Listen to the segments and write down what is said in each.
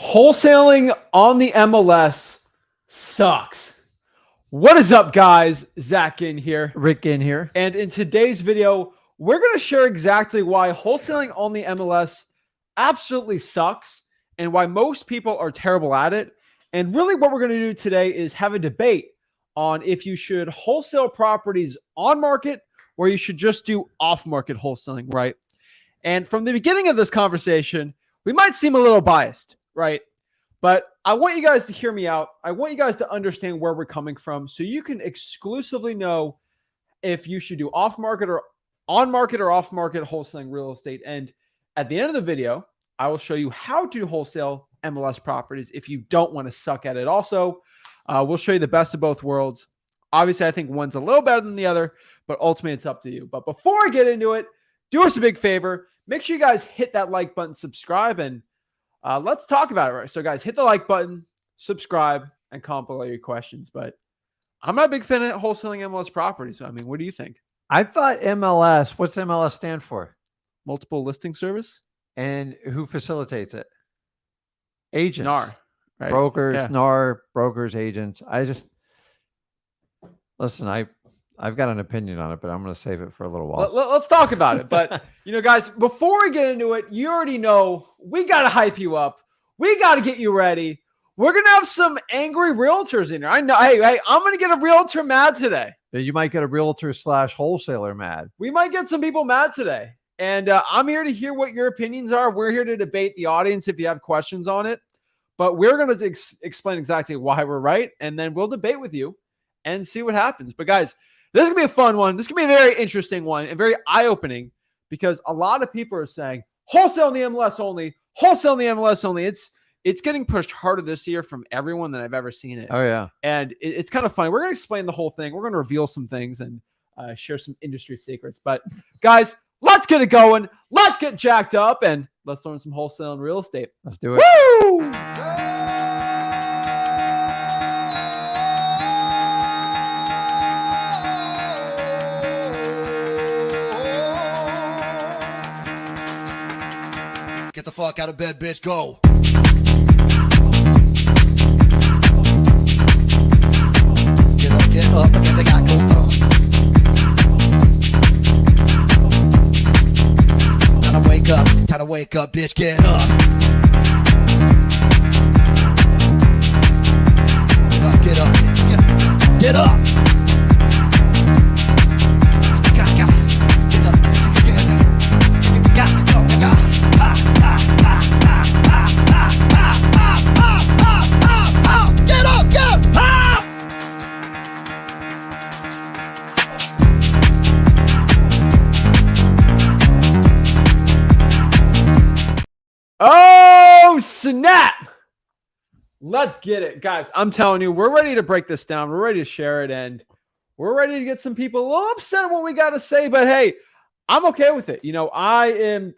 Wholesaling on the MLS sucks. What is up, guys? Zach Ginn here. Rick Ginn here. And in today's video, we're going to share exactly why wholesaling on the MLS absolutely sucks and why most people are terrible at it. And really what we're going to do today is have a debate on if you should wholesale properties on market or you should just do off-market wholesaling, right? And from the beginning of this conversation, we might seem a little biased, right? But I want you guys to hear me out. I want you guys to understand where we're coming from so you can exclusively know if you should do off-market or on-market or off-market wholesaling real estate. And at the end of the video, I will show you how to wholesale MLS properties if you don't want to suck at it. Also, we'll show you the best of both worlds. Obviously, I think one's a little better than the other, but ultimately it's up to you. But before I get into it, do us a big favor. Make sure you guys hit that like button, subscribe, and let's talk about it. Right? So guys, hit the like button, subscribe, and comment below your questions. But I'm not a big fan of wholesaling MLS properties. I mean, what do you think? I thought MLS, what's MLS stand for? Multiple listing service? And who facilitates it? Agents. NAR. Right? Brokers, Yeah. NAR, brokers, agents. Listen, I've got an opinion on it, but I'm going to save it for a little while. Let's talk about it. But, guys, before we get into it, you already know we got to hype you up. We got to get you ready. We're going to have some angry realtors in here. I know. Hey, I'm going to get a realtor mad today. You might get a realtor / wholesaler mad. We might get some people mad today. And I'm here to hear what your opinions are. We're here to debate the audience if you have questions on it. But we're going to explain exactly why we're right. And then we'll debate with you and see what happens. But, guys, this is going to be a fun one. This is going to be a very interesting one and very eye-opening because a lot of people are saying, wholesale in the MLS only, wholesale in the MLS only. It's getting pushed harder this year from everyone than I've ever seen it. Oh, yeah. And it's kind of funny. We're going to explain the whole thing. We're going to reveal some things and share some industry secrets. But, guys, let's get it going. Let's get jacked up and let's learn some wholesale and real estate. Let's do it. Woo! Get the fuck out of bed, bitch. Go. Get up, again, they got go. Time to wake up, bitch. Get up. Get up. Get up. Oh, snap. Let's get it. Guys, I'm telling you, we're ready to break this down. We're ready to share it, and we're ready to get some people a little upset at what we got to say, but hey, I'm okay with it. I am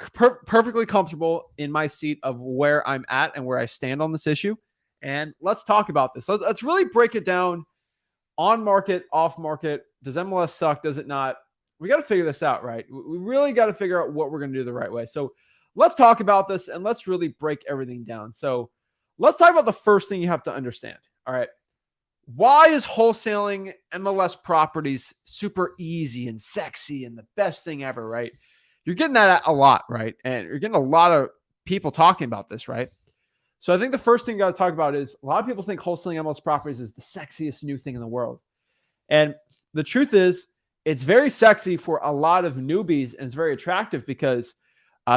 perfectly comfortable in my seat of where I'm at and where I stand on this issue, and let's talk about this. Let's really break it down on market, off market. Does MLS suck? Does it not? We got to figure this out, right? We really got to figure out what we're going to do the right way. So let's talk about this and let's really break everything down. So let's talk about the first thing you have to understand. All right. Why is wholesaling MLS properties super easy and sexy and the best thing ever, right? You're getting that a lot, right? And you're getting a lot of people talking about this, right? So I think the first thing you got to talk about is a lot of people think wholesaling MLS properties is the sexiest new thing in the world. And the truth is it's very sexy for a lot of newbies and it's very attractive because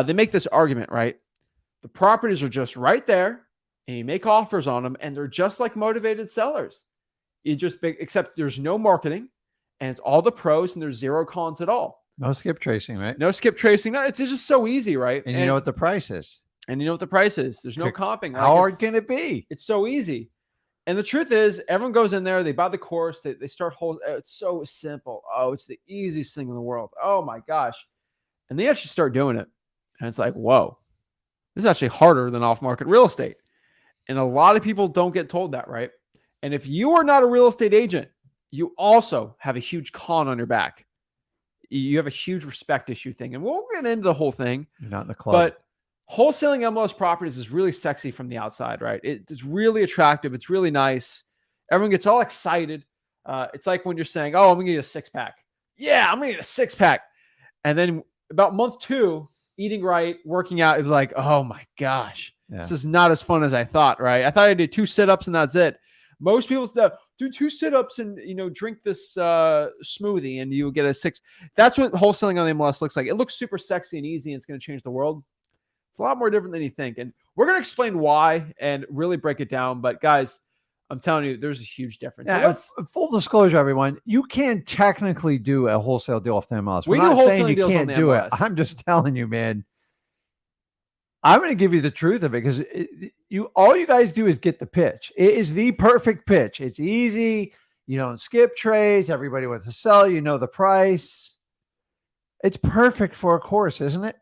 they make this argument, right? The properties are just right there and you make offers on them and they're just like motivated sellers. Except there's no marketing and it's all the pros and there's zero cons at all. No skip tracing, right? No skip tracing. No, it's just so easy, right? And you know what the price is. And you know what the price is. There's no comping. How hard can it be? It's so easy. And the truth is everyone goes in there, they buy the course, they start holding. It's so simple. Oh, it's the easiest thing in the world. Oh my gosh. And they actually start doing it. And it's like, whoa, this is actually harder than off-market real estate. And a lot of people don't get told that, right? And if you are not a real estate agent, you also have a huge con on your back. You have a huge respect issue thing. And we'll get into the whole thing. You're not in the club. But wholesaling MLS properties is really sexy from the outside, right? It's really attractive. It's really nice. Everyone gets all excited. It's like when you're saying, oh, I'm going to get a 6-pack. Yeah, I'm going to get a 6-pack. And then about month 2, eating right, working out is like, oh my gosh, this is not as fun as I thought, right? I thought I did 2 sit-ups and that's it. Most people do 2 sit-ups and, drink this smoothie and you get a 6. That's what wholesaling on the MLS looks like. It looks super sexy and easy and it's going to change the world. It's a lot more different than you think. And we're going to explain why and really break it down. But guys, I'm telling you, there's a huge difference. Yeah, full disclosure, everyone, you can technically do a wholesale deal off the MLS. We We're do not saying wholesaling you deals on can't the do it. MLS. I'm just telling you, man. I'm going to give you the truth of it because all you guys do is get the pitch. It is the perfect pitch. It's easy. You don't skip trades. Everybody wants to sell. You know the price. It's perfect for a course, isn't it?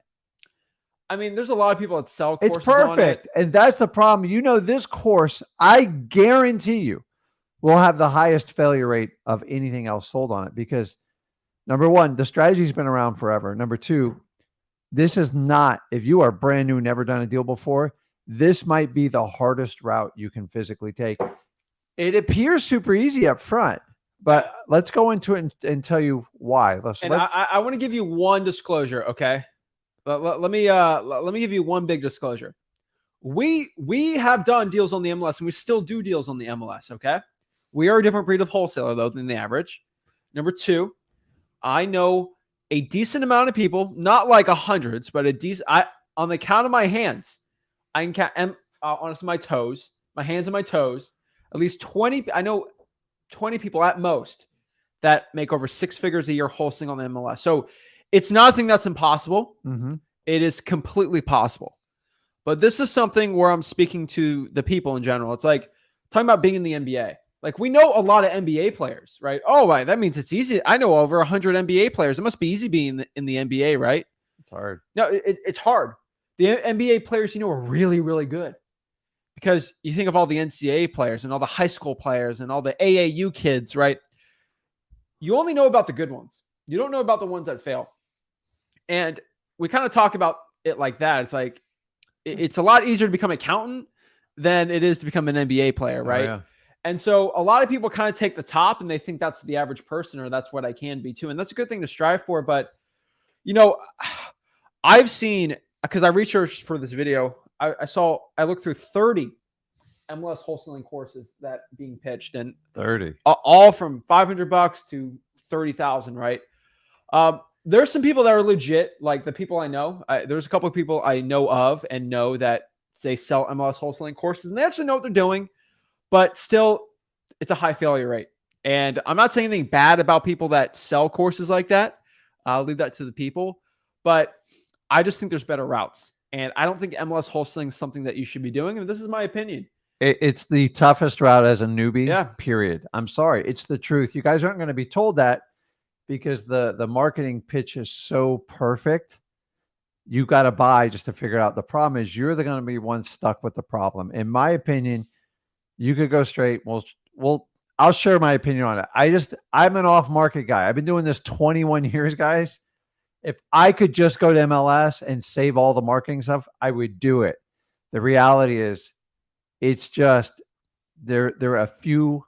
I mean, there's a lot of people that sell courses. It's perfect. And that's the problem. This course, I guarantee you, will have the highest failure rate of anything else sold on it because, number one, the strategy's been around forever. Number two, this is not, if you are brand new, never done a deal before, this might be the hardest route you can physically take. It appears super easy up front, but let's go into it and tell you why. I want to give you one disclosure, okay? Let me give you one big disclosure. We have done deals on the MLS and we still do deals on the MLS, okay? We are a different breed of wholesaler though than the average. Number 2, I know a decent amount of people, not like hundreds, but on the count of my hands, I can count honestly my toes, my hands and my toes, at least 20. I know 20 people at most that make over 6 figures a year wholesaling on the MLS. So it's nothing that's impossible. Mm-hmm. It is completely possible. But this is something where I'm speaking to the people in general. It's like talking about being in the NBA. Like we know a lot of NBA players, right? Oh, right, that means it's easy. I know over 100 NBA players. It must be easy being in the NBA, right? It's hard. No, it's hard. The NBA players, are really, really good. Because you think of all the NCAA players and all the high school players and all the AAU kids, right? You only know about the good ones. You don't know about the ones that fail. And we kind of talk about it like that. It's like, it's a lot easier to become an accountant than it is to become an NBA player, right? Oh, yeah. And so a lot of people kind of take the top and they think that's the average person or that's what I can be too. And that's a good thing to strive for. But, I've seen, because I researched for this video, I looked through 30 MLS wholesaling courses that being pitched and 30, all from $500 to 30,000, right? There's some people that are legit, like the people I know. There's a couple of people I know of and know that they sell MLS wholesaling courses and they actually know what they're doing, but still it's a high failure rate. And I'm not saying anything bad about people that sell courses like that. I'll leave that to the people, but I just think there's better routes. And I don't think MLS wholesaling is something that you should be doing. And this is my opinion. It's the toughest route as a newbie, Yeah. period. I'm sorry. It's the truth. You guys aren't going to be told that because the marketing pitch is so perfect. You got to buy just to figure it out. The problem is you're going to be one stuck with the problem. In my opinion, you could go straight. Well, I'll share my opinion on it. I'm an off-market guy. I've been doing this 21 years, guys. If I could just go to MLS and save all the marketing stuff, I would do it. The reality is it's just there are a few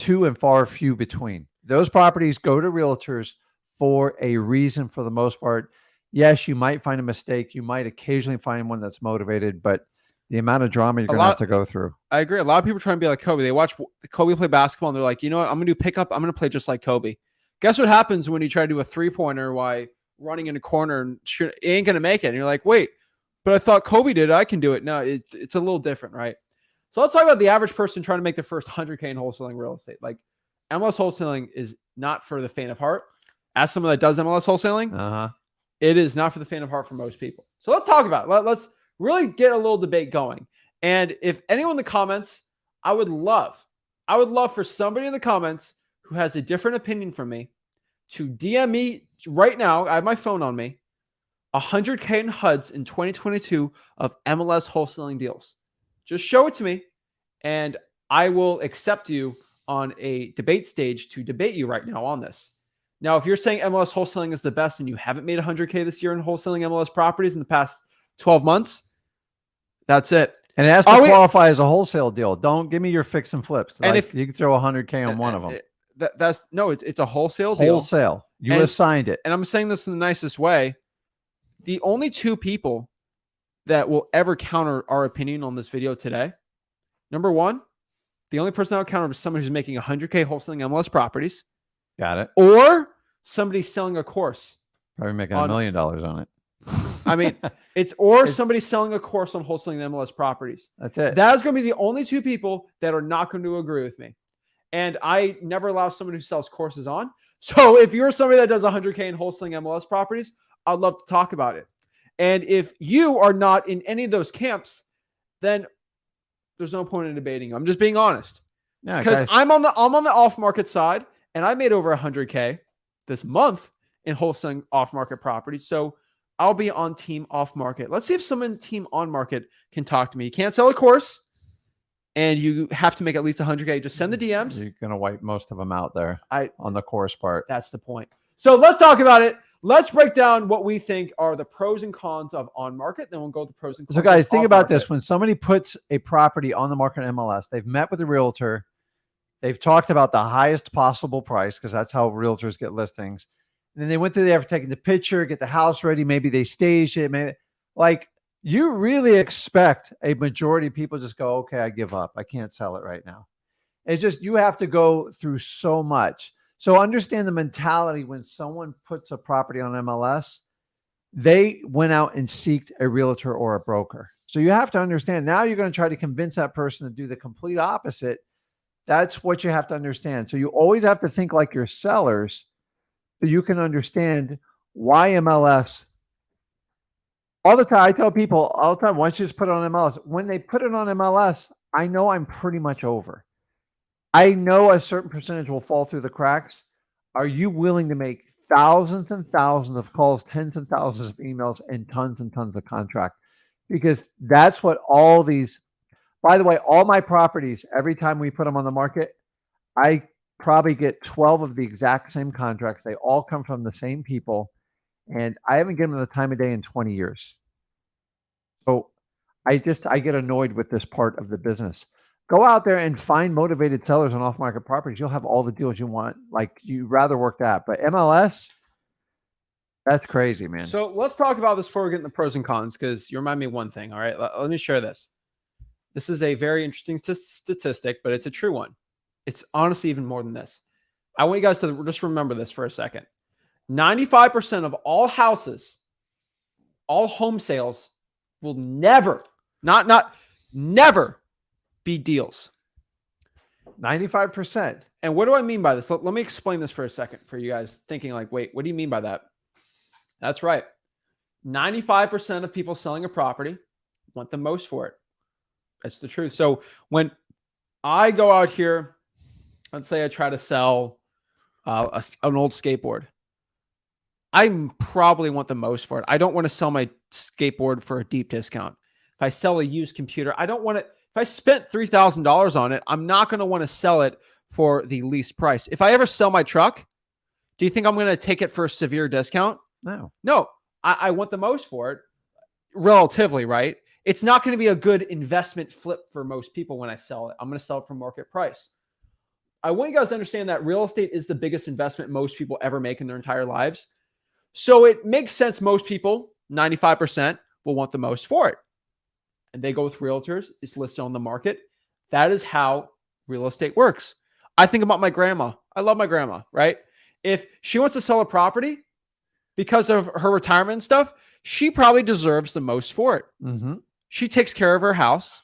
and far few between. Those properties go to realtors for a reason for the most part. Yes, you might find a mistake. You might occasionally find one that's motivated, but the amount of drama you're going to have to go through. I agree. A lot of people try and be like Kobe. They watch Kobe play basketball and they're like, you know what? I'm going to do pickup. I'm going to play just like Kobe. Guess what happens when you try to do a 3-pointer while running in a corner and shoot? It ain't going to make it. And you're like, wait, but I thought Kobe did. I can do it. No, it's a little different, right? So let's talk about the average person trying to make their first 100K in wholesaling real estate. Like MLS wholesaling is not for the faint of heart. As someone that does MLS wholesaling, it is not for the faint of heart for most people. So let's talk about it. Let's really get a little debate going. And if anyone in the comments, I would love for somebody in the comments who has a different opinion from me to DM me right now. I have my phone on me. 100K in HUDs in 2022 of MLS wholesaling deals. Just show it to me and I will accept you on a debate stage to debate you right now on this. Now, if you're saying MLS wholesaling is the best and you haven't made 100K this year in wholesaling MLS properties in the past 12 months, That's it. And it has to qualify as a wholesale deal. Don't give me your fix and flips. And like, if you can throw $100K on one of them. It's a wholesale deal. Wholesale. You assigned it. And I'm saying this in the nicest way. The only two people that will ever counter our opinion on this video today. Number one, the only person that will counter is someone who's making 100K wholesaling MLS properties. Got it. Or somebody selling a course. Probably making $1 million on it. I mean, it's somebody selling a course on wholesaling MLS properties. That's it. That is going to be the only two people that are not going to agree with me. And I never allow someone who sells courses on. So if you're somebody that does 100K in wholesaling MLS properties, I'd love to talk about it. And if you are not in any of those camps, then there's no point in debating. I'm just being honest. Yeah, because I'm on the off market side, and I made over 100K this month in wholesaling off market properties. So I'll be on team off market. Let's see if someone team on market can talk to me. You can't sell a course, and you have to make at least 100K. Just send the DMs. You're gonna wipe most of them out there. On the course part. That's the point. So let's talk about it. Let's break down what we think are the pros and cons of on market. Then we'll go to the pros and cons. So guys, think about this. When somebody puts a property on the market in MLS, they've met with a realtor. They've talked about the highest possible price because that's how realtors get listings. And then they went through there for taking the picture, get the house ready. Maybe they staged it. Maybe like you really expect a majority of people just go, okay, I give up. I can't sell it right now. It's just, you have to go through so much. So understand the mentality when someone puts a property on MLS, they went out and sought a realtor or a broker. So you have to understand, now you're going to try to convince that person to do the complete opposite. That's what you have to understand. So you always have to think like your sellers so you can understand why MLS. All the time, I tell people all the time, why don't you just put it on MLS? When they put it on MLS, I know I'm pretty much over. I know a certain percentage will fall through the cracks. Are you willing to make thousands and thousands of calls, tens and thousands of emails, and tons of contract? Because that's what all these, by the way, all my properties, every time we put them on the market, I probably get 12 of the exact same contracts. They all come from the same people. And I haven't given them the time of day in 20 years. So I get annoyed with this part of the business. Go out there and find motivated sellers on off-market properties. You'll have all the deals you want. Like, you'd rather work that. But MLS, that's crazy, man. So let's talk about this before we get into the pros and cons, because you remind me of one thing. All right, let me share this. This is a very interesting statistic, but it's a true one. It's honestly even more than this. I want you guys to just remember this for a second. 95% of all houses, all home sales will never be deals. 95%. And what do I mean by this? Let me explain this for a second for you guys thinking like, wait, what do you mean by that? That's right. 95% of people selling a property want the most for it. That's the truth. So when I go out here, let's say I try to sell an old skateboard, I probably want the most for it. I don't want to sell my skateboard for a deep discount. If I sell a used computer, I don't want it. If I spent $3,000 on it, I'm not going to want to sell it for the least price. If I ever sell my truck, do you think I'm going to take it for a severe discount? No. I want the most for it, relatively, right? It's not going to be a good investment flip for most people when I sell it. I'm going to sell it for market price. I want you guys to understand that real estate is the biggest investment most people ever make in their entire lives. So it makes sense. Most people, 95%, will want the most for it. And they go with realtors. It's listed on the market. That is how real estate works. I think about my grandma. I love my grandma, right? If she wants to sell a property because of her retirement and stuff, she probably deserves the most for it. Mm-hmm. She takes care of her house.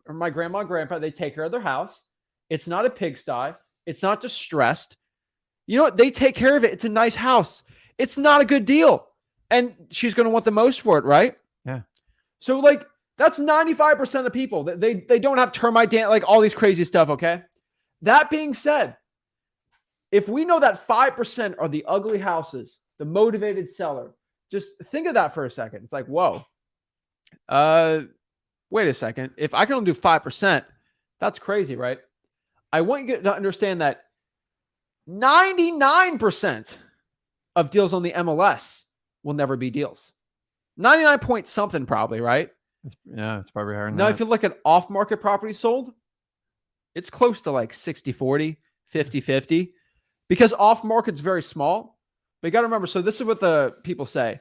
My grandma and grandpa, they take care of their house. It's not a pigsty. It's not distressed. You know what? They take care of it. It's a nice house. It's not a good deal. And she's going to want the most for it, right? Yeah. So like, that's 95% of people. They don't have termite damage, like all these crazy stuff, okay? That being said, if we know that 5% are the ugly houses, the motivated seller, just think of that for a second. It's like, whoa. Wait a second. If I can only do 5%, that's crazy, right? I want you to understand that 99% of deals on the MLS will never be deals. 99 point something probably, right? It's probably higher than Now, that. if you look at off-market properties sold, it's close to like 60-40, 50-50, because off-market's very small. But you got to remember, so this is what the people say.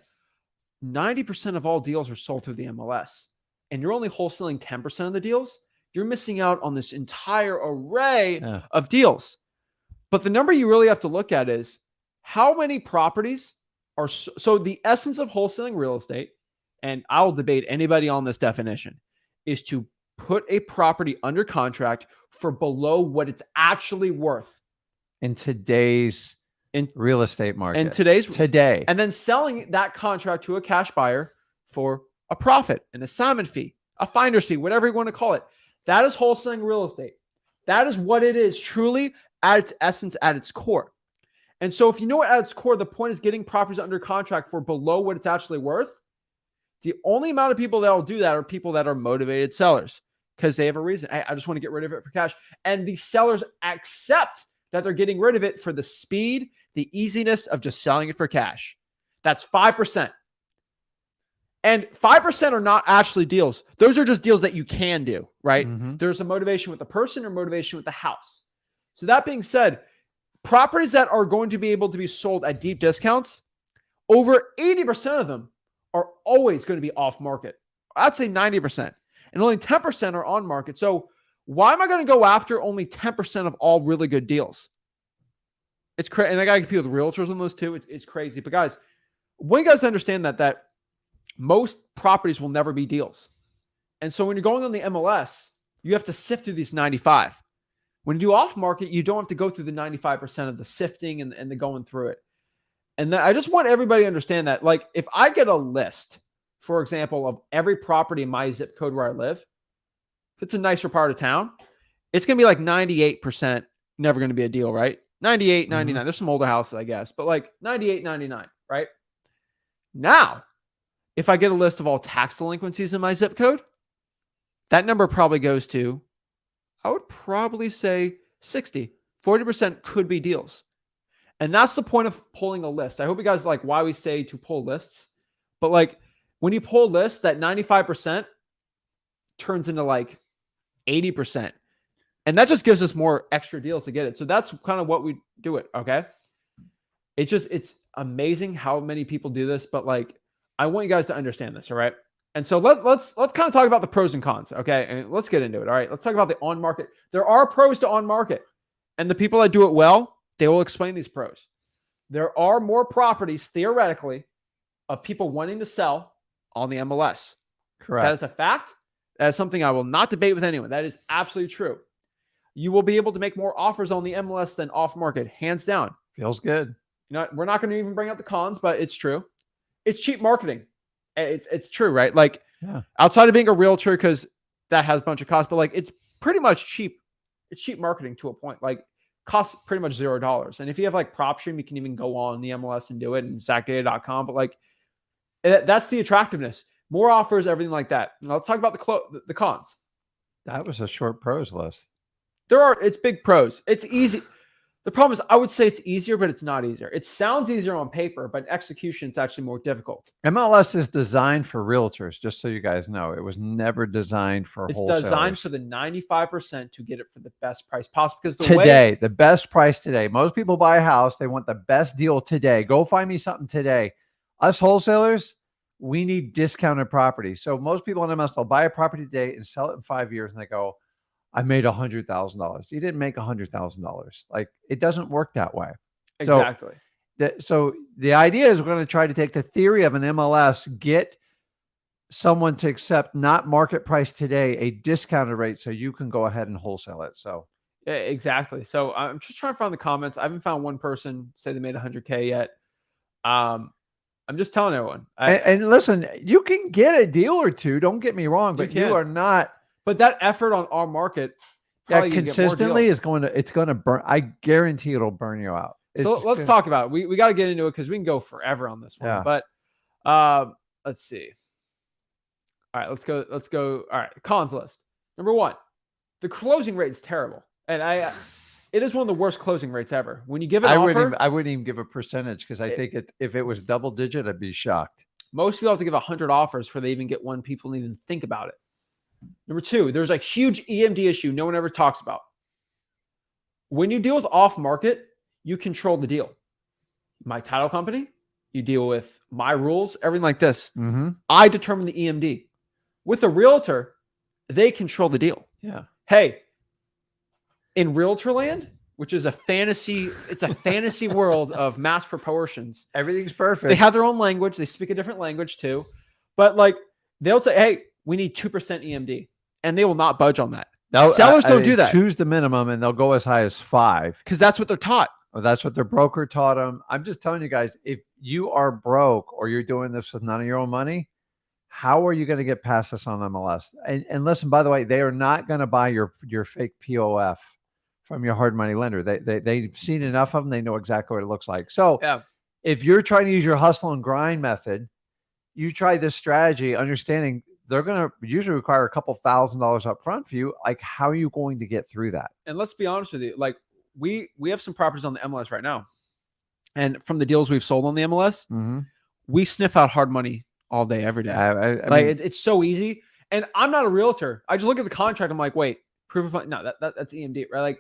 90% of all deals are sold through the MLS, and you're only wholesaling 10% of the deals. You're missing out on this entire array of deals. But the number you really have to look at is how many properties are so the essence of wholesaling real estate, and I'll debate anybody on this definition, is to put a property under contract for below what it's actually worth in today's real estate market. Today. And then selling that contract to a cash buyer for a profit, an assignment fee, a finder's fee, whatever you want to call it. That is wholesaling real estate. That is what it is truly at its essence, at its core. And so if you know at its core, the point is getting properties under contract for below what it's actually worth. The only amount of people that will do that are people that are motivated sellers because they have a reason. I just want to get rid of it for cash. And the sellers accept that they're getting rid of it for the speed, the easiness of just selling it for cash. That's 5%. And 5% are not actually deals. Those are just deals that you can do, right? Mm-hmm. There's a motivation with the person or motivation with the house. So that being said, properties that are going to be able to be sold at deep discounts, over 80% of them are always going to be off market. I'd say 90%. And only 10% are on market. So why am I going to go after only 10% of all really good deals? It's crazy. And I got to compete with realtors on those too. It's crazy. But guys, when you guys understand that most properties will never be deals. And so when you're going on the MLS, you have to sift through these 95. When you do off market, you don't have to go through the 95% of the sifting and the going through it. And I just want everybody to understand that, like, if I get a list, for example, of every property in my zip code where I live, if it's a nicer part of town, it's going to be like 98% never going to be a deal, right? 98, 99. There's some older houses, I guess, but like 98, 99, right? Now, if I get a list of all tax delinquencies in my zip code, that number probably goes to, I would probably say 60, 40% could be deals. And that's the point of pulling a list. I hope you guys like why we say to pull lists. But like when you pull lists, that 95% turns into like 80%. And that just gives us more extra deals to get it. So that's kind of what we do it. Okay. It's amazing how many people do this, but like, I want you guys to understand this. All right. And so let's kind of talk about the pros and cons. Okay. And let's get into it. All right. Let's talk about the on market. There are pros to on market, and the people that do it well, they will explain these pros. There are more properties theoretically of people wanting to sell on the MLS. Correct. That is a fact. That is something I will not debate with anyone. That is absolutely true. You will be able to make more offers on the MLS than off market, hands down. Feels good. You know, we're not going to even bring up the cons, but it's true. It's cheap marketing. It's true, right? Like outside of being a realtor, because that has a bunch of costs, but like it's pretty much cheap. It's cheap marketing to a point. Like costs pretty much $0. And if you have like PropStream, you can even go on the MLS and do it and ZachGinn.com. But like that's the attractiveness. More offers, everything like that. Now, let's talk about the cons. That was a short pros list. It's big pros. It's easy. The problem is I would say it's easier, but it's not easier. It sounds easier on paper, but execution, it's actually more difficult. MLS is designed for realtors, just so you guys know. It was never designed for wholesalers. It's designed for the 95% to get it for the best price possible. Because the best price today. Most people buy a house. They want the best deal today. Go find me something today. Us wholesalers, we need discounted property. So most people on MLS, they'll buy a property today and sell it in 5 years, and they go, I made $100,000. You didn't make $100,000. Like it doesn't work that way. Exactly. So the idea is we're going to try to take the theory of an MLS, get someone to accept not market price today, a discounted rate, so you can go ahead and wholesale it. So yeah, exactly. So I'm just trying to find the comments. I haven't found one person say they made 100K yet. I'm just telling everyone. And listen, you can get a deal or two. Don't get me wrong, but you are not. But that effort on our market, consistently it's going to burn. I guarantee it'll burn you out. So let's talk about it. We got to get into it because we can go forever on this one. Yeah. But let's see. All right, let's go. All right, cons list. Number one, the closing rate is terrible, and it is one of the worst closing rates ever. When you give an offer, I wouldn't even give a percentage because I think if it was double digit, I'd be shocked. Most people have to give 100 offers before they even get one people even think about it. Number two, there's a huge EMD issue no one ever talks about. When you deal with off market, you control the deal. My title company, you deal with my rules, everything like this. Mm-hmm. I determine the EMD. With a realtor, they control the deal. Yeah. Hey, in realtor land, which is a fantasy, it's a fantasy world of mass proportions. Everything's perfect. They have their own language. They speak a different language too. But like they'll say, hey, we need 2% EMD. And they will not budge on that. Now, Sellers don't do that. Choose the minimum and they'll go as high as 5. Because that's what they're taught. Well, that's what their broker taught them. I'm just telling you guys, if you are broke or you're doing this with none of your own money, how are you going to get past this on MLS? And listen, by the way, they are not going to buy your fake POF from your hard money lender. They've seen enough of them. They know exactly what it looks like. So Yeah. if you're trying to use your hustle and grind method, you try this strategy, understanding they're going to usually require a couple $1,000s up front for you. Like, how are you going to get through that? And let's be honest with you. Like we have some properties on the MLS right now. And from the deals we've sold on the MLS, we sniff out hard money all day, every day. I like mean, it's so easy. And I'm not a realtor. I just look at the contract. I'm like, wait, proof of fund. No, that's EMD, right? Like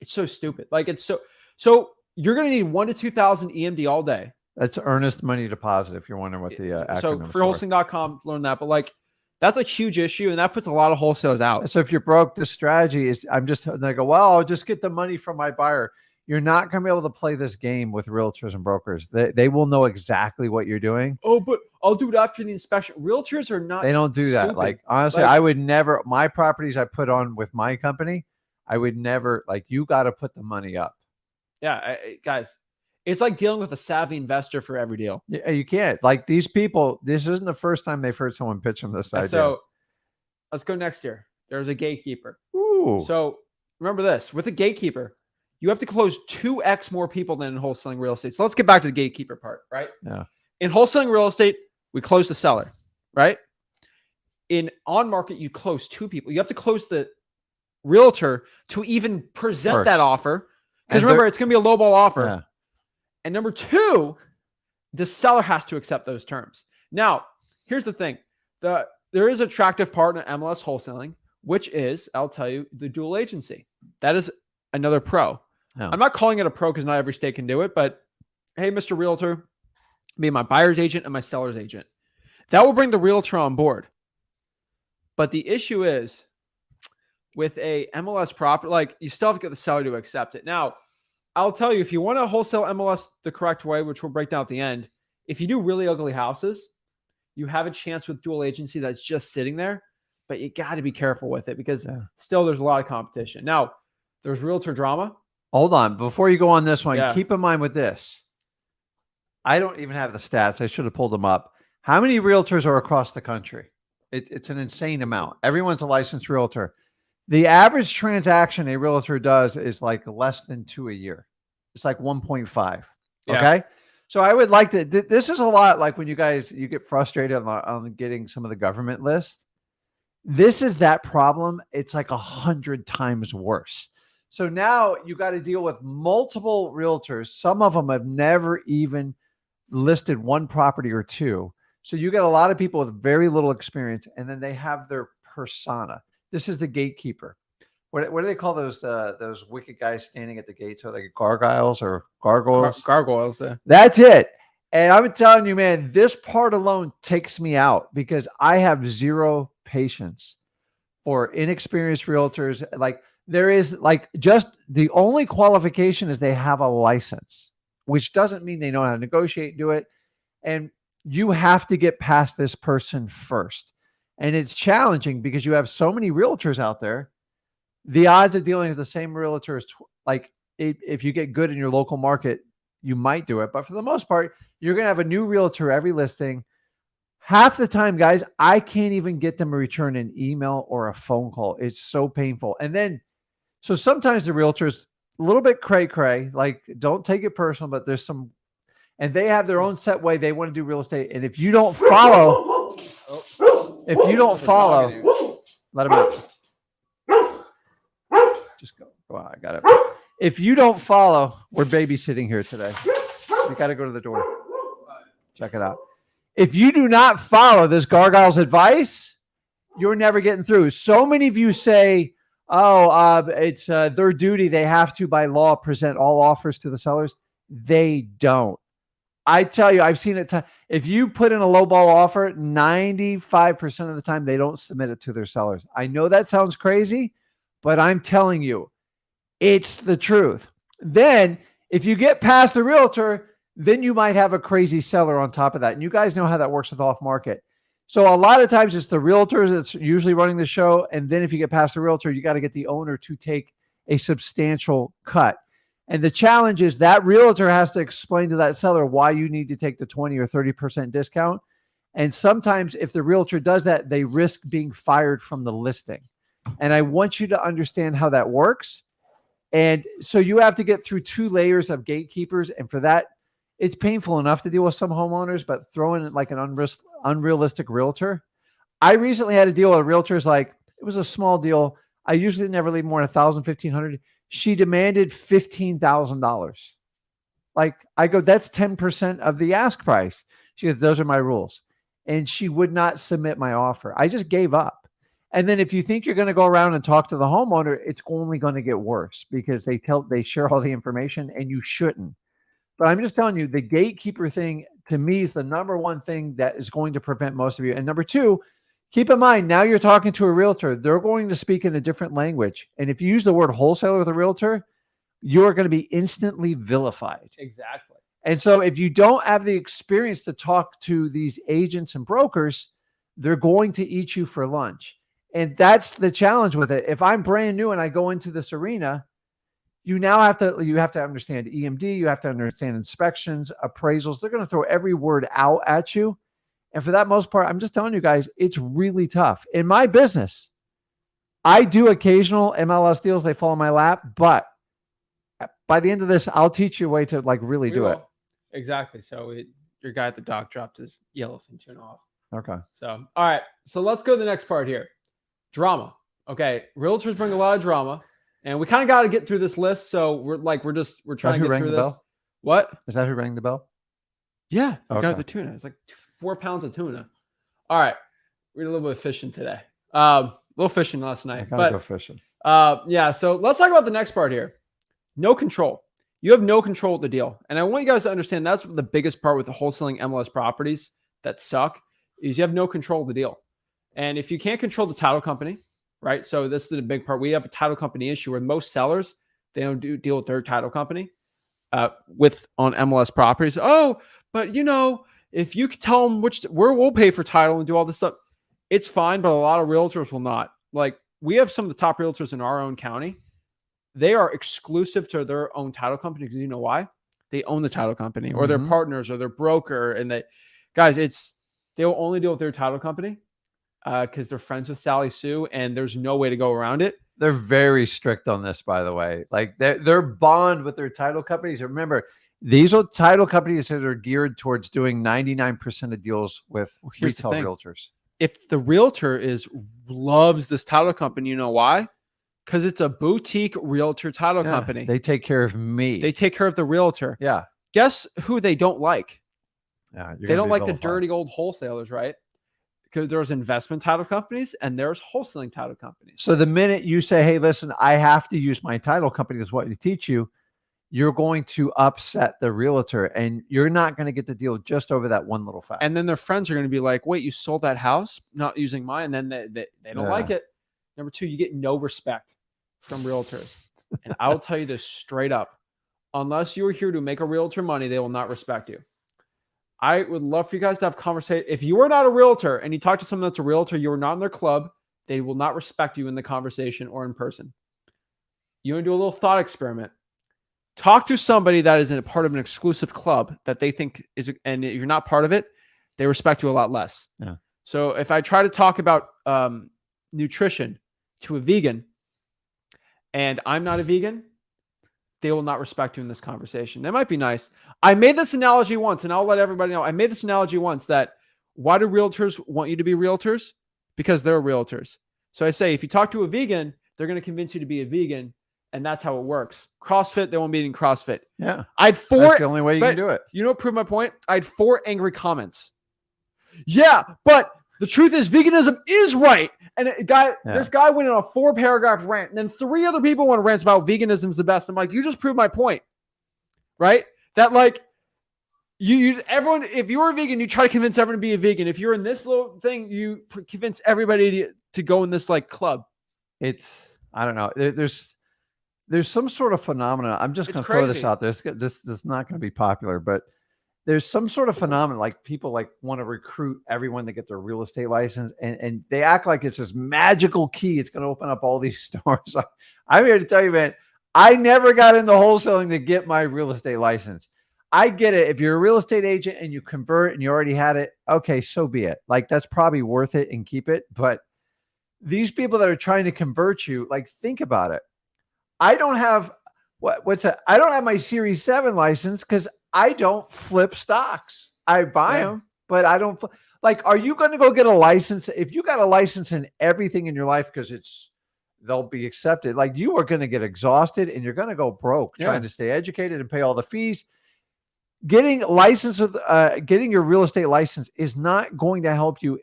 it's so stupid. Like it's so you're going to need 1,000 to 2,000 EMD all day. that's earnest money deposit. If you're wondering what the so acronym freewholesaling.com, learn that. But like, that's a huge issue. And that puts a lot of wholesalers out. So if you're broke, the strategy is they go, well, I'll just get the money from my buyer. You're not going to be able to play this game with realtors and brokers. They will know exactly what you're doing. Oh, but I'll do it after the inspection. Realtors are not. They don't do that. stupid. Like, honestly, I would never, my properties I put on with my company, I would never, like, you got to put the money up. Yeah, guys, it's like dealing with a savvy investor for every deal. Yeah, you can't. Like, these people, this isn't the first time they've heard someone pitch them this idea. So let's go next year. There's a gatekeeper. Ooh. So remember this, with a gatekeeper, you have to close 2x more people than in wholesaling real estate. So let's get back to the gatekeeper part, right? Yeah. In wholesaling real estate, we close the seller, right? In on market, you close 2 people. You have to close the realtor to even present that offer. Because remember, it's going to be a lowball offer. Yeah. And number 2, the seller has to accept those terms. Now, here's the thing. There is an attractive part in MLS wholesaling, which is, I'll tell you, the dual agency. That is another pro. Yeah. I'm not calling it a pro because not every state can do it, but hey, Mr. Realtor, be my buyer's agent and my seller's agent. That will bring the realtor on board. But the issue is with a MLS property, like you still have to get the seller to accept it. Now, I'll tell you, if you want to wholesale MLS the correct way, which we'll break down at the end, if you do really ugly houses, you have a chance with dual agency that's just sitting there, but you got to be careful with it because still there's a lot of competition. Now, there's realtor drama. Hold on. Before you go on this one, Yeah. keep in mind with this. I don't even have the stats. I should have pulled them up. How many realtors are across the country? It's an insane amount. Everyone's a licensed realtor. The average transaction a realtor does is like less than 2 a year. It's like 1.5. Yeah. Okay. So I would like to, this is a lot like when you get frustrated on getting some of the government lists. This is that problem. It's like 100 times worse. So now you got to deal with multiple realtors. Some of them have never even listed one property or 2. So you get a lot of people with very little experience, and then they have their persona. This is the gatekeeper. What do they call those wicked guys standing at the gates? Are they gargoyles or gargoyles? Gargoyles. That's it. And I'm telling you, man, this part alone takes me out because I have zero patience for inexperienced realtors. Like, there is like just the only qualification is they have a license, which doesn't mean they know how to negotiate and do it. And you have to get past this person first. And it's challenging because you have so many realtors out there. The odds of dealing with the same realtor is like, if you get good in your local market, you might do it. But for the most part, you're going to have a new realtor every listing. Half the time, guys, I can't even get them to return an email or a phone call. It's so painful. And then, so sometimes the realtor's a little bit cray-cray, like don't take it personal, but there's some, and they have their own set way they want to do real estate. And if you don't follow, let them out. Just go on. I got it. If you don't follow, we're babysitting here today. You got to go to the door. Check it out. If you do not follow this Gargoyle's advice, you're never getting through. So many of you say, it's their duty. They have to, by law, present all offers to the sellers. They don't. I tell you, I've seen it. If you put in a lowball offer, 95% of the time, they don't submit it to their sellers. I know that sounds crazy, but I'm telling you, it's the truth. Then if you get past the realtor, then you might have a crazy seller on top of that. And you guys know how that works with off market. So a lot of times it's the realtor that's usually running the show. And then if you get past the realtor, you got to get the owner to take a substantial cut. And the challenge is that realtor has to explain to that seller why you need to take the 20 or 30% discount. And sometimes if the realtor does that, they risk being fired from the listing. And I want you to understand how that works. And so you have to get through 2 layers of gatekeepers. And for that, it's painful enough to deal with some homeowners, but throwing in like an unrealistic realtor. I recently had a deal with a realtor's like, it was a small deal. I usually never leave more than $1,000, $1,500. She demanded $15,000. Like I go, that's 10% of the ask price. She goes, those are my rules. And she would not submit my offer. I just gave up. And then if you think you're going to go around and talk to the homeowner, it's only going to get worse because they share all the information and you shouldn't. But I'm just telling you, the gatekeeper thing to me is the number one thing that is going to prevent most of you. And number 2, keep in mind, now you're talking to a realtor. They're going to speak in a different language. And if you use the word wholesaler with a realtor, you're going to be instantly vilified. Exactly. And so if you don't have the experience to talk to these agents and brokers, they're going to eat you for lunch. And that's the challenge with it. If I'm brand new and I go into this arena, you have to understand EMD, you have to understand inspections, appraisals. They're going to throw every word out at you. And for that most part, I'm just telling you guys, it's really tough. In my business, I do occasional MLS deals. They fall in my lap. But by the end of this, I'll teach you a way to like really do it. Exactly. So your guy at the dock dropped his yellowfin tuna off. Okay. So, all right. So let's go to the next part here. Drama. Okay. Realtors bring a lot of drama. And we kind of got to get through this list. So we're trying to get through this. Bell? What? Is that who rang the bell? Yeah. The Okay. guy with the tuna. It's like 4 pounds of tuna. All right. We had a little bit of fishing today. A little fishing last night. I gotta go fishing. Yeah. So let's talk about the next part here. No control. You have no control of the deal. And I want you guys to understand that's the biggest part with the wholesaling MLS properties that suck is you have no control of the deal. And if you can't control the title company, right? So this is the big part. We have a title company issue where most sellers, they don't deal with their title company on MLS properties. Oh, but if you tell them we'll pay for title and do all this stuff, it's fine. But a lot of realtors will not. Like we have some of the top realtors in our own county. They are exclusive to their own title company because you know why? They own the title company or their partners or their broker. And they'll only deal with their title company. Because they're friends with Sally Sue and there's no way to go around it. They're very strict on this, by the way. Like their bond with their title companies. Remember, these are title companies that are geared towards doing 99% of deals with retail realtors. If the realtor loves this title company, you know why? Because it's a boutique realtor title company. They take care of me. They take care of the realtor. Yeah. Guess who they don't like? Yeah, they don't like the dirty old wholesalers, right? Because there's investment title companies and there's wholesaling title companies. So the minute you say, hey, listen, I have to use my title company, that's what we teach you, you're going to upset the realtor and you're not going to get the deal just over that one little fact. And then their friends are going to be like, wait, you sold that house not using mine. And then they don't like it. Number 2, you get no respect from realtors. And I will tell you this straight up. Unless you're here to make a realtor money, they will not respect you. I would love for you guys to have conversation. If you are not a realtor and you talk to someone that's a realtor, you are not in their club, they will not respect you in the conversation or in person. You want to do a little thought experiment. Talk to somebody that is in a part of an exclusive club that they think is, and if you're not part of it, they respect you a lot less. Yeah. So if I try to talk about nutrition to a vegan and I'm not a vegan, they will not respect you in this conversation. That might be nice. I made this analogy once, and I'll let everybody know. I made this analogy once that why do realtors want you to be realtors? Because they're realtors. So I say, if you talk to a vegan, they're going to convince you to be a vegan, and that's how it works. CrossFit, they won't be eating CrossFit. Yeah. I had 4. That's the only way you can do it. You know what proved my point? I had 4 angry comments. yeah, but the truth is veganism is right. And this guy went on a 4-paragraph rant, and then 3 other people want to rant about veganism's the best. I'm like, you just proved my point, right? That like everyone, if you're a vegan, you try to convince everyone to be a vegan. If you're in this little thing, you convince everybody to go in this like club. I don't know. There's some sort of phenomenon. I'm just going to throw this out there. This is not going to be popular, but there's some sort of phenomenon like people like want to recruit everyone to get their real estate license, and they act like it's this magical key. It's going to open up all these stores. I'm here to tell you, man, I never got into wholesaling to get my real estate license. I get it. If you're a real estate agent and you convert and you already had it, okay, so be it. Like that's probably worth it and keep it. But these people that are trying to convert you, like think about it. I don't have I don't have my Series 7 license because I don't flip stocks. I buy them, but I don't like, are you going to go get a license? If you got a license in everything in your life because they'll be accepted, like you are going to get exhausted and you're going to go broke trying to stay educated and pay all the fees. Getting license with getting your real estate license is not going to help you,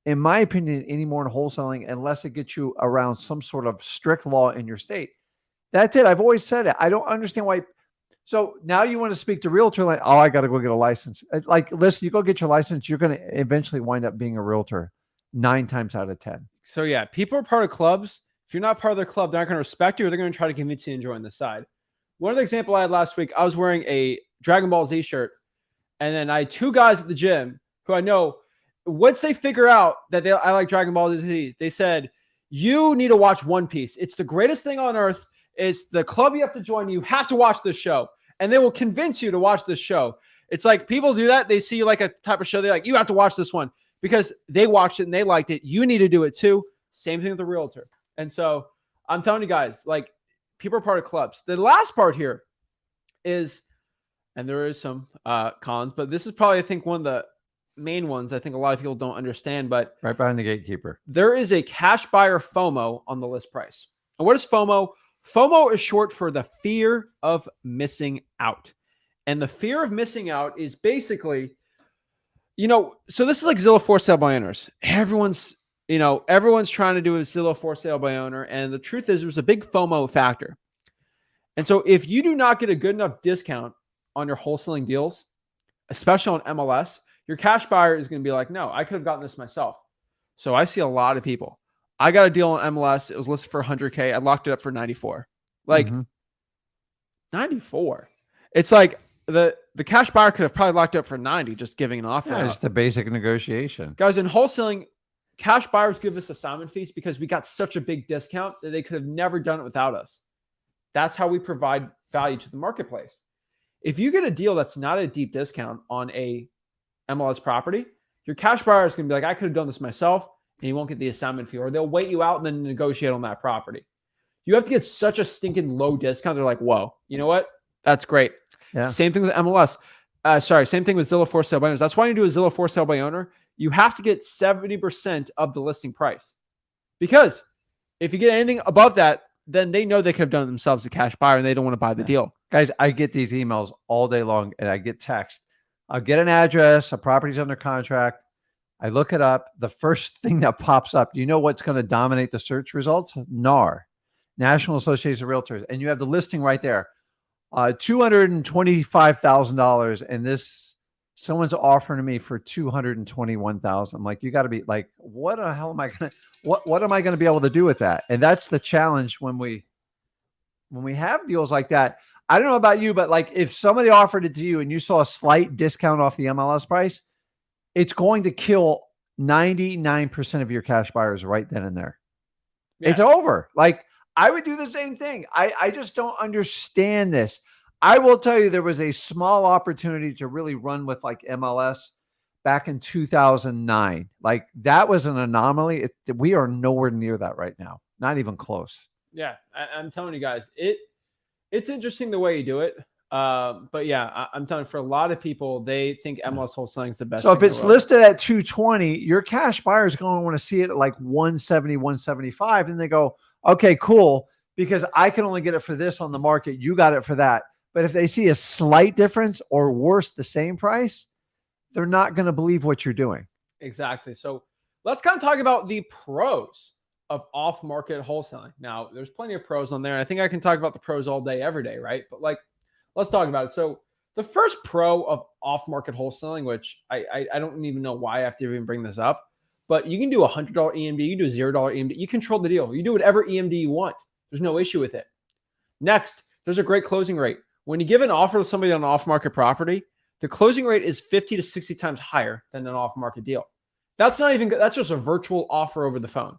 in my opinion, anymore in wholesaling unless it gets you around some sort of strict law in your state. That's it. I've always said it. I don't understand why. So now you want to speak to realtor like, oh, I got to go get a license. Like, listen, you go get your license, you're going to eventually wind up being a realtor 9 times out of 10. So yeah, people are part of clubs. If you're not part of their club, they're not going to respect you, or they're going to try to convince you to join the side. One of the example I had last week, I was wearing a Dragon Ball Z shirt, and then I had 2 guys at the gym who I know, once they figure out that I like Dragon Ball Z, they said, you need to watch One Piece. It's the greatest thing on earth. It's the club you have to join. You have to watch this show. And they will convince you to watch this show. It's like people do that. They see like a type of show. They're like, you have to watch this one because they watched it and they liked it. You need to do it too. Same thing with the realtor. And so I'm telling you guys, like people are part of clubs. The last part here is, and there is some cons, but this is probably, I think, one of the main ones I think a lot of people don't understand, but right behind the gatekeeper, there is a cash buyer FOMO on the list price. And what is FOMO? FOMO is short for the fear of missing out. And the fear of missing out is basically, so this is like Zillow for sale by owners. Everyone's trying to do a Zillow for sale by owner. And the truth is there's a big FOMO factor. And so if you do not get a good enough discount on your wholesaling deals, especially on MLS, your cash buyer is going to be like, no, I could have gotten this myself. So I see a lot of people. I got a deal on MLS. It was listed for 100K. I locked it up for 94. Like 94. It's like the cash buyer could have probably locked up for 90, just giving an offer. Yeah, just a basic negotiation. Guys, in wholesaling, cash buyers give us assignment fees because we got such a big discount that they could have never done it without us. That's how we provide value to the marketplace. If you get a deal that's not a deep discount on a MLS property, your cash buyer is going to be like, I could have done this myself, and you won't get the assignment fee, or they'll wait you out and then negotiate on that property. You have to get such a stinking low discount. They're like, whoa, you know what? That's great. Yeah. Same thing with MLS. Same thing with Zillow for sale by owners. That's why you do a Zillow for sale by owner. You have to get 70% of the listing price, because if you get anything above that, then they know they could have done it themselves, a cash buyer, and they don't want to buy the deal. Guys, I get these emails all day long, and I get text. I'll get an address, a property's under contract. I look it up. The first thing that pops up, you know what's going to dominate the search results? NAR, National Association of Realtors. And you have the listing right there. $225,000. And someone's offering me for $221,000. I'm like, you got to be like, what the hell am I going to, what am I going to be able to do with that? And that's the challenge when we have deals like that. I don't know about you, but like if somebody offered it to you and you saw a slight discount off the MLS price, it's going to kill 99% of your cash buyers right then and there. Yeah. It's over. Like I would do the same thing. I just don't understand this. I will tell you, there was a small opportunity to really run with like MLS back in 2009. Like that was an anomaly. We are nowhere near that right now. Not even close. Yeah. I'm telling you guys, it's interesting the way you do it. But yeah, I'm telling you, for a lot of people, they think MLS wholesaling is the best. So if it's listed at 220, your cash buyer is going to want to see it at like 170, 175. And they go, okay, cool. Because I can only get it for this on the market. You got it for that. But if they see a slight difference or worse, the same price, they're not going to believe what you're doing. Exactly. So let's kind of talk about the pros of off-market wholesaling. Now, there's plenty of pros on there. I think I can talk about the pros all day, every day, right? But like, let's talk about it. So the first pro of off-market wholesaling, which I don't even know why I have to even bring this up, but you can do $100 EMD, you do $0 EMD, you control the deal. You do whatever EMD you want. There's no issue with it. Next, there's a great closing rate. When you give an offer to somebody on an off-market property, the closing rate is 50 to 60 times higher than an off-market deal. That's just a virtual offer over the phone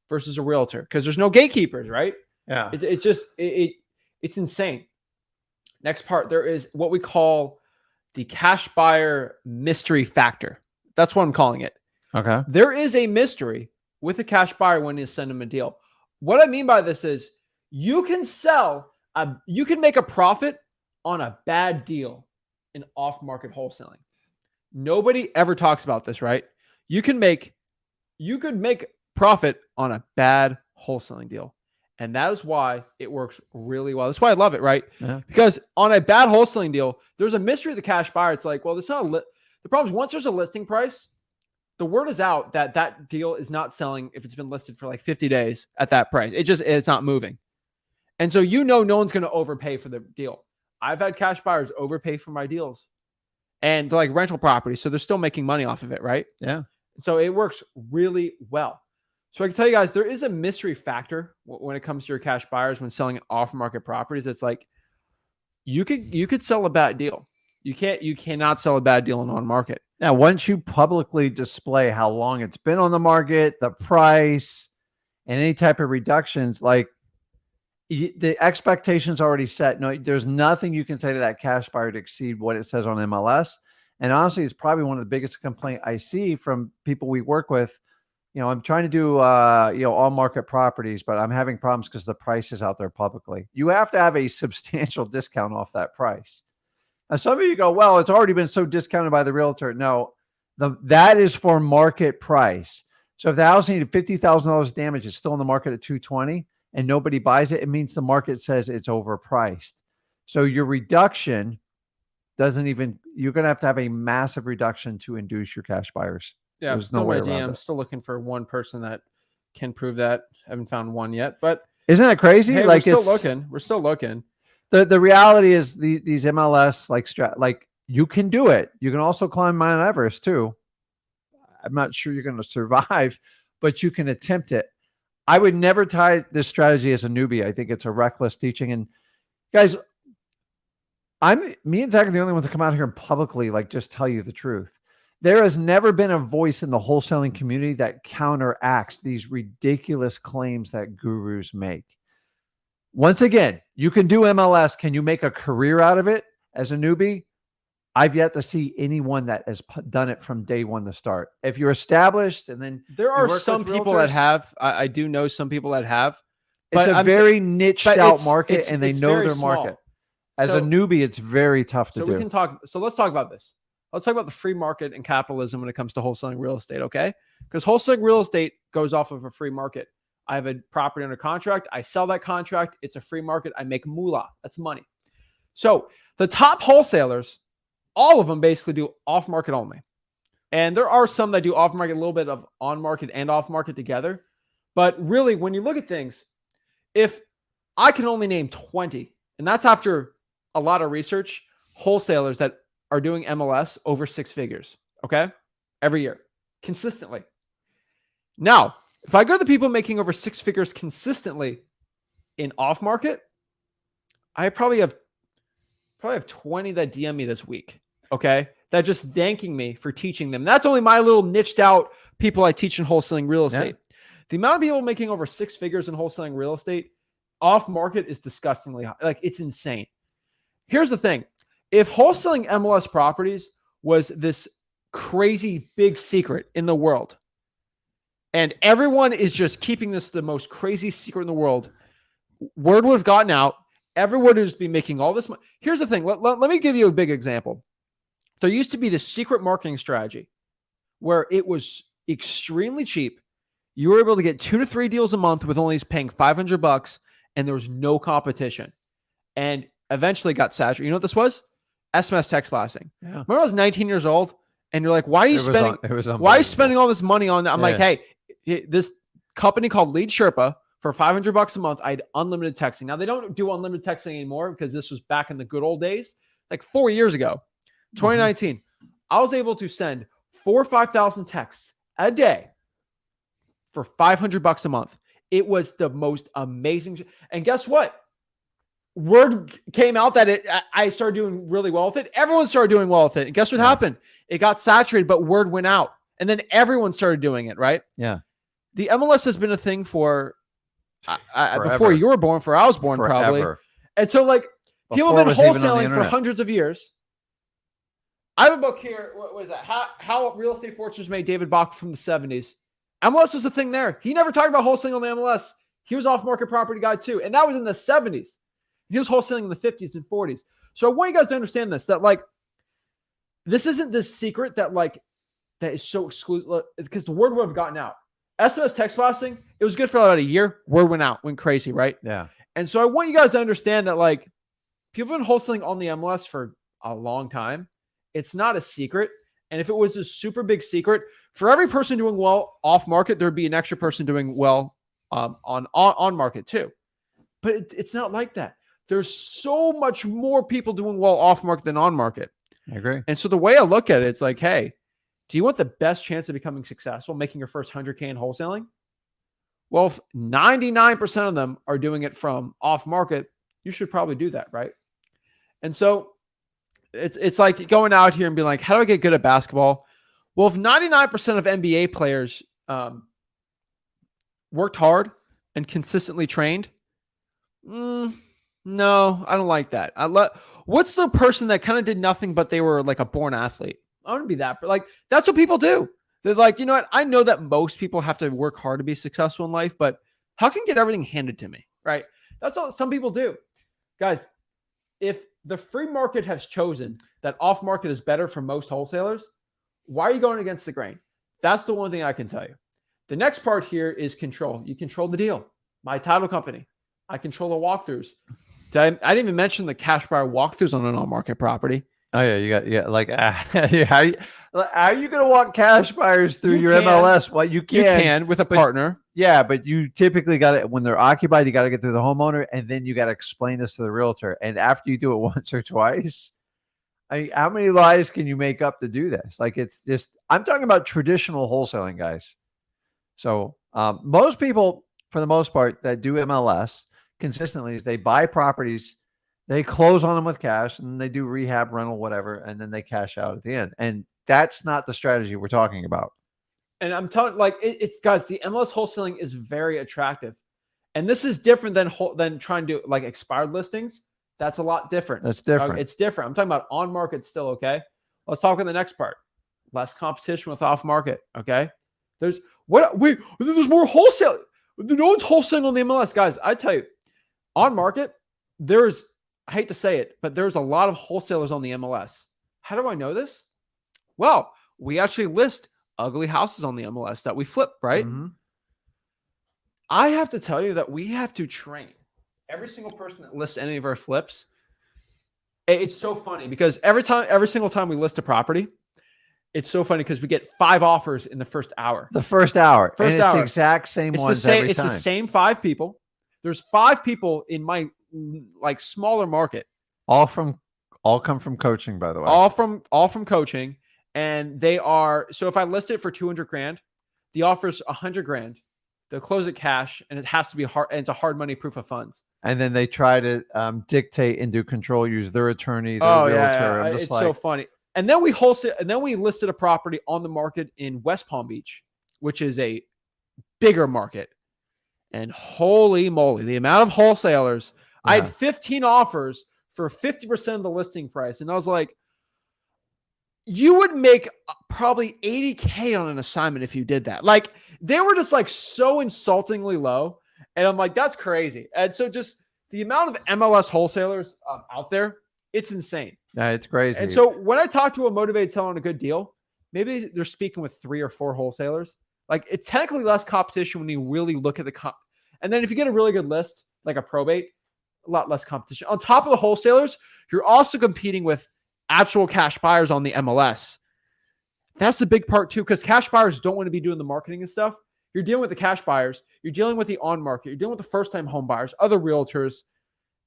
versus a realtor because there's no gatekeepers, right? Yeah. It's insane. Next part, there is what we call the cash buyer mystery factor. That's what I'm calling it. Okay. There is a mystery with a cash buyer when you send them a deal. What I mean by this is you can make a profit on a bad deal in off-market wholesaling. Nobody ever talks about this, right? You could make profit on a bad wholesaling deal. And that is why it works really well. That's why I love it, right? Yeah. Because on a bad wholesaling deal, there's a mystery of the cash buyer. It's like, well, it's not the problem is once there's a listing price, the word is out that that deal is not selling if it's been listed for like 50 days at that price. It's not moving. And so no one's going to overpay for the deal. I've had cash buyers overpay for my deals. And they're like rental properties, so they're still making money off of it, right? Yeah. So it works really well. So I can tell you guys, there is a mystery factor when it comes to your cash buyers when selling off-market properties. It's like you could sell a bad deal. You cannot sell a bad deal on market. Now, once you publicly display how long it's been on the market, the price, and any type of reductions, like the expectations already set. No, there's nothing you can say to that cash buyer to exceed what it says on MLS. And honestly, it's probably one of the biggest complaints I see from people we work with. You know, I'm trying to do, all market properties, but I'm having problems because the price is out there publicly. You have to have a substantial discount off that price. And some of you go, well, it's already been so discounted by the realtor. No, that is for market price. So if the house needed $50,000 damage, it's still in the market at $220,000 and nobody buys it, it means the market says it's overpriced. So your reduction you're going to have a massive reduction to induce your cash buyers. Yeah, there's no way around it. I'm still looking for one person that can prove that. I haven't found one yet, but isn't that crazy? Hey, like we're still looking. The reality is these MLS you can do it. You can also climb Mount Everest too. I'm not sure you're going to survive, but you can attempt it. I would never tie this strategy as a newbie. I think it's a reckless teaching. And guys, me and Zach are the only ones that come out here and publicly just tell you the truth. There has never been a voice in the wholesaling community that counteracts these ridiculous claims that gurus make. Once again, you can do MLS. Can you make a career out of it as a newbie? I've yet to see anyone that has done it from day one to start. If you're established and then there are some people that have, I do know some people that have. It's a very niched out market and they know their market. As a newbie, it's very tough to do. Let's talk about this. Let's talk about the free market and capitalism when it comes to wholesaling real estate, okay? Because wholesaling real estate goes off of a free market. I have a property under contract. I sell that contract. It's a free market. I make moolah. That's money. So the top wholesalers, all of them basically do off-market only. And there are some that do off-market, a little bit of on-market and off-market together. But really, when you look at things, if I can only name 20, and that's after a lot of research, wholesalers that are doing MLS over 6 figures, okay? Every year, consistently. Now, if I go to the people making over 6 figures consistently in off-market, I probably have 20 that DM me this week, okay? That just thanking me for teaching them. That's only my little niched out people I teach in wholesaling real estate. Yeah. The amount of people making over 6 figures in wholesaling real estate off-market is disgustingly high. Like, it's insane. Here's the thing. If wholesaling MLS properties was this crazy big secret in the world, and everyone is just keeping this the most crazy secret in the world, word would have gotten out. Everyone would just be making all this money. Here's the thing. Let me give you a big example. There used to be this secret marketing strategy where it was extremely cheap. You were able to get 2 to 3 deals a month with only paying $500, and there was no competition. And eventually got saturated. You know what this was? SMS text blasting. Yeah. Remember I was 19 years old And you're like, why are you spending? Why are you spending all this money on that? I'm like, hey, this company called Lead Sherpa for $500 a month. I had unlimited texting. Now they don't do unlimited texting anymore because this was back in the good old days, like 4 years ago, 2019. I was able to send 4,000 or 5,000 texts a day for $500 a month. It was the most amazing. And guess what? Word came out that I started doing really well with it. Everyone started doing well with it. And guess what happened? It got saturated, but word went out. And then everyone started doing it, right? Yeah. The MLS has been a thing for before you were born, before I was born, probably. And so, like, people have been wholesaling for hundreds of years. I have a book here. What was that? How Real Estate Fortunes Made David Bach from the 70s. MLS was the thing there. He never talked about wholesaling on the MLS. He was off-market property guy too. And that was in the 70s. He was wholesaling in the 50s and 40s. So I want you guys to understand this, that like, this isn't this secret that like, that is so exclusive, because the word would have gotten out. SMS text blasting, it was good for about a year. Word went out, went crazy, right? Yeah. And so I want you guys to understand that like, people have been wholesaling on the MLS for a long time. It's not a secret. And if it was a super big secret, for every person doing well off market, there'd be an extra person doing well on market too. But it's not like that. There's so much more people doing well off market than on market. I agree. And so the way I look at it, it's like, hey, do you want the best chance of becoming successful, making your first 100K in wholesaling? Well, if 99% of them are doing it from off market, you should probably do that, right? And so it's like going out here and being like, how do I get good at basketball? Well, if 99% of NBA players worked hard and consistently trained, no, I don't like that. What's the person that kind of did nothing, but they were like a born athlete? I want to be that, but like, that's what people do. They're like, you know what? I know that most people have to work hard to be successful in life, but how can I get everything handed to me? Right? That's all some people do. Guys, if the free market has chosen that off market is better for most wholesalers, why are you going against the grain? That's the one thing I can tell you. The next part here is control. You control the deal. My title company. I control the walkthroughs. I didn't even mention the cash buyer walkthroughs on an on-market property. Oh yeah, like how are you going to walk cash buyers through your MLS? Well, you can with a partner. Yeah, but you typically got to, when they're occupied, you got to get through the homeowner, and then you got to explain this to the realtor. And after you do it once or twice, how many lies can you make up to do this? Like, it's just, I'm talking about traditional wholesaling, guys. So most people, for the most part, that do MLS consistently, is they buy properties, they close on them with cash, and they do rehab, rental, whatever, and then they cash out at the end. And that's not the strategy we're talking about. And I'm telling, like, it's guys, the MLS wholesaling is very attractive, and this is different than trying to do like expired listings. That's a lot different. That's different. It's different. I'm talking about on market still. Okay, let's talk about the next part. Less competition with off market. Okay, there's more wholesale. No one's wholesaling on the MLS, guys. I tell you, on market, I hate to say it, but there's a lot of wholesalers on the MLS. How do I know this? Well, we actually list ugly houses on the MLS that we flip, right? Mm-hmm. I have to tell you that we have to train every single person that lists any of our flips. It's so funny because every single time we list a property, it's so funny because we get 5 offers in the first hour. The first hour. First and hour. It's the exact same ones every time. It's the same 5 people. There's 5 people in my like smaller market. All come from coaching, by the way. All from coaching. And they are, so if I list it for 200 grand, the offer's 100 grand. They'll close it cash, and it has to be hard. And it's a hard money proof of funds. And then they try to dictate and do control, use their attorney, their realtor. Yeah. It's so funny. And then we wholesale, and then we listed a property on the market in West Palm Beach, which is a bigger market. And holy moly, the amount of wholesalers. Yeah. I had 15 offers for 50% of the listing price. And I was like, you would make probably 80K on an assignment if you did that. Like, they were just like so insultingly low. And I'm like, that's crazy. And so just the amount of MLS wholesalers out there, it's insane. Yeah, it's crazy. And so when I talk to a motivated seller on a good deal, maybe they're speaking with 3 or 4 wholesalers. Like, it's technically less competition when you really look at the and then if you get a really good list, like a probate, a lot less competition. On top of the wholesalers, you're also competing with actual cash buyers on the MLS. That's the big part too, because cash buyers don't want to be doing the marketing and stuff. You're dealing with the cash buyers. You're dealing with the on market. You're dealing with the first time home buyers, other realtors.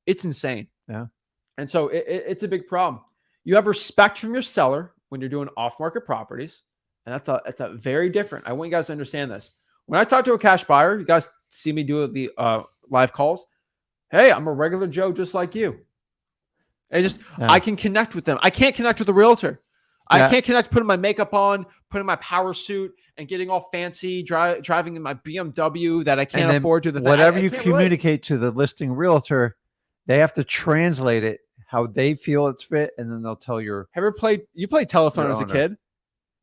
It's insane. Yeah. And so it's a big problem. You have respect from your seller when you're doing off market properties. And that's a very different. I want you guys to understand this. When I talk to a cash buyer, you guys see me do the live calls. Hey, I'm a regular Joe just like you. I can connect with them. I can't connect with a realtor. I can't connect putting my makeup on, putting my power suit, and getting all fancy, driving in my BMW that I can't afford to the whatever you communicate to the listing realtor, they have to translate it how they feel it's fit, and then they'll tell your. Have you played telephone as a kid?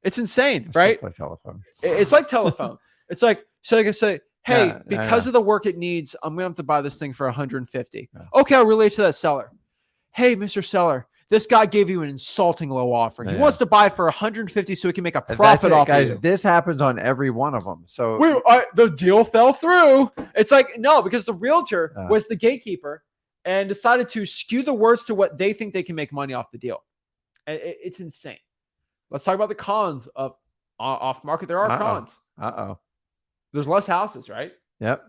It's insane, right? Play telephone. It's like telephone. It's like, so I can say, hey, because of the work it needs, I'm gonna have to buy this thing for 150. Yeah. Okay, I'll relate to that seller. Hey, Mr. Seller, this guy gave you an insulting low offer. He wants to buy for 150 so he can make a profit off guys, of you. This happens on every one of them. So the deal fell through. It's like, no, because the realtor was the gatekeeper and decided to skew the words to what they think they can make money off the deal. It's insane. Let's talk about the cons of off market. There are cons. There's less houses, right? Yep.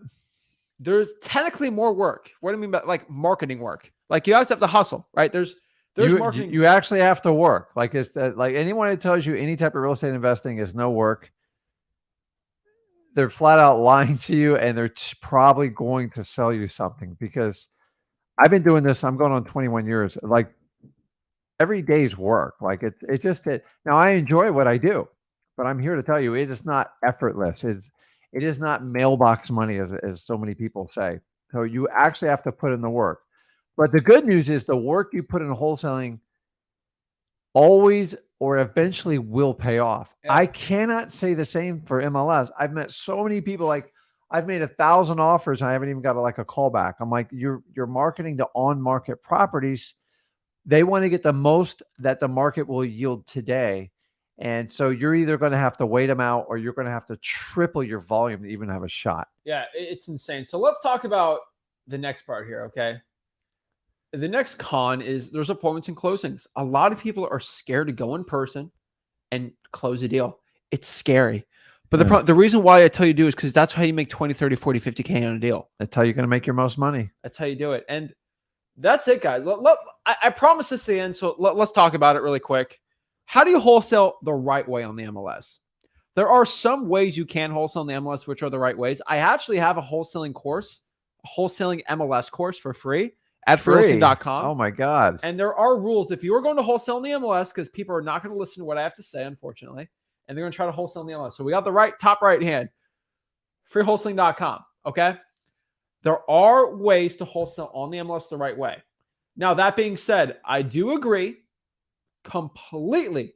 There's technically more work. What do I mean by like marketing work? Like you guys have to hustle, right? There's marketing. You actually have to work. Like it's like anyone that tells you any type of real estate investing is no work, they're flat out lying to you, and they're probably going to sell you something, because I've been doing this. I'm going on 21 years. Like every day's work. Like it's just it. Now I enjoy what I do, but I'm here to tell you it is not effortless. It is not mailbox money as so many people say. So you actually have to put in the work. But the good news is the work you put in wholesaling always or eventually will pay off. Yeah. I cannot say the same for MLS. I've met so many people, like I've made 1,000 offers and I haven't even got a callback. I'm like, you're marketing to on-market properties. They want to get the most that the market will yield today. And so you're either going to have to wait them out, or you're going to have to triple your volume to even have a shot. Yeah, it's insane. So let's talk about the next part here, okay? The next con is there's appointments and closings. A lot of people are scared to go in person and close a deal. It's scary. But the reason why I tell you to do is because that's how you make 20, 30, 40, 50K on a deal. That's how you're going to make your most money. That's how you do it. And that's it, guys. I promise this at the end, so let's talk about it really quick. How do you wholesale the right way on the MLS? There are some ways you can wholesale on the MLS, which are the right ways. I actually have a wholesaling course, a wholesaling MLS course for free at freewholesaling.com. Oh my God. And there are rules. If you are going to wholesale on the MLS, because people are not going to listen to what I have to say, unfortunately, and they're going to try to wholesale on the MLS. So we got the top right hand, freewholesaling.com. Okay. There are ways to wholesale on the MLS the right way. Now, that being said, I do agree completely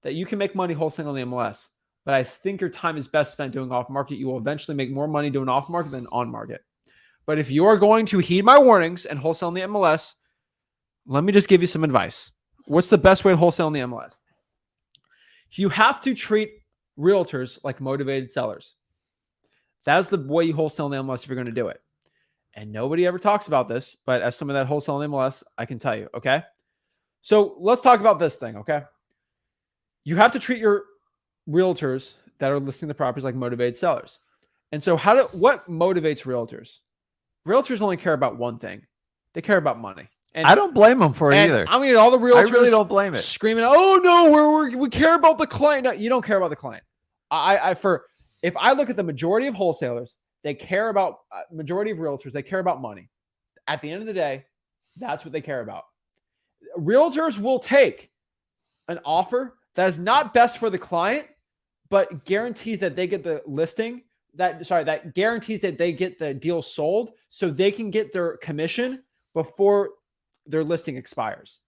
that you can make money wholesaling on the MLS, but I think your time is best spent doing off market. You will eventually make more money doing off market than on market. But if you are going to heed my warnings and wholesale on the MLS, let me just give you some advice. What's the best way to wholesale on the MLS? You have to treat realtors like motivated sellers. That's the way you wholesale on the MLS if you're going to do it. And nobody ever talks about this, but as some of that wholesale on the MLS, I can tell you, okay? So let's talk about this thing, okay? You have to treat your realtors that are listing the properties like motivated sellers. And so what motivates realtors? Realtors only care about one thing. They care about money. And I don't blame them for it either. I mean, all the realtors I really don't blame it. Screaming, "Oh no, we care about the client." No, you don't care about the client. If I look at the majority of wholesalers, they care about majority of realtors. They care about money. At the end of the day, that's what they care about. Realtors will take an offer that is not best for the client, but guarantees that they get the listing. That guarantees that they get the deal sold, so they can get their commission before their listing expires,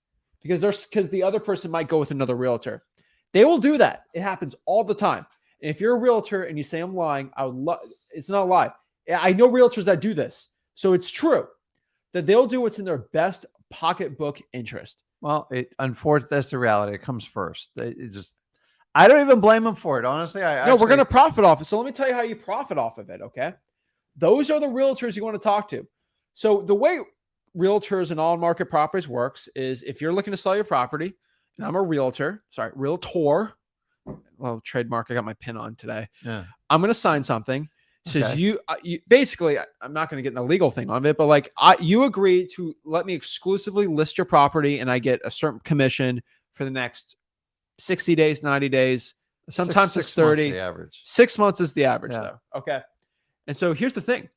because the other person might go with another realtor. They will do that. It happens all the time. And if you're a realtor and you say I'm lying, it's not a lie. I know realtors that do this, so it's true that they'll do what's in their best pocketbook interest. Well, unfortunately, that's the reality. It comes first. I don't even blame them for it. Honestly, we're going to profit off it. So let me tell you how you profit off of it. Okay. Those are the realtors you want to talk to. So the way realtors and on-market properties works is if you're looking to sell your property, and I'm a realtor, well, trademark. I got my pin on today. Yeah. I'm going to sign something. Says Okay. you basically, I'm not going to get in the legal thing on it, but like you agree to let me exclusively list your property and I get a certain commission for the next 60 days, 90 days. Sometimes Six it's 30. months the average. 6 months is the average Yeah. though. Okay. And so here's the thing.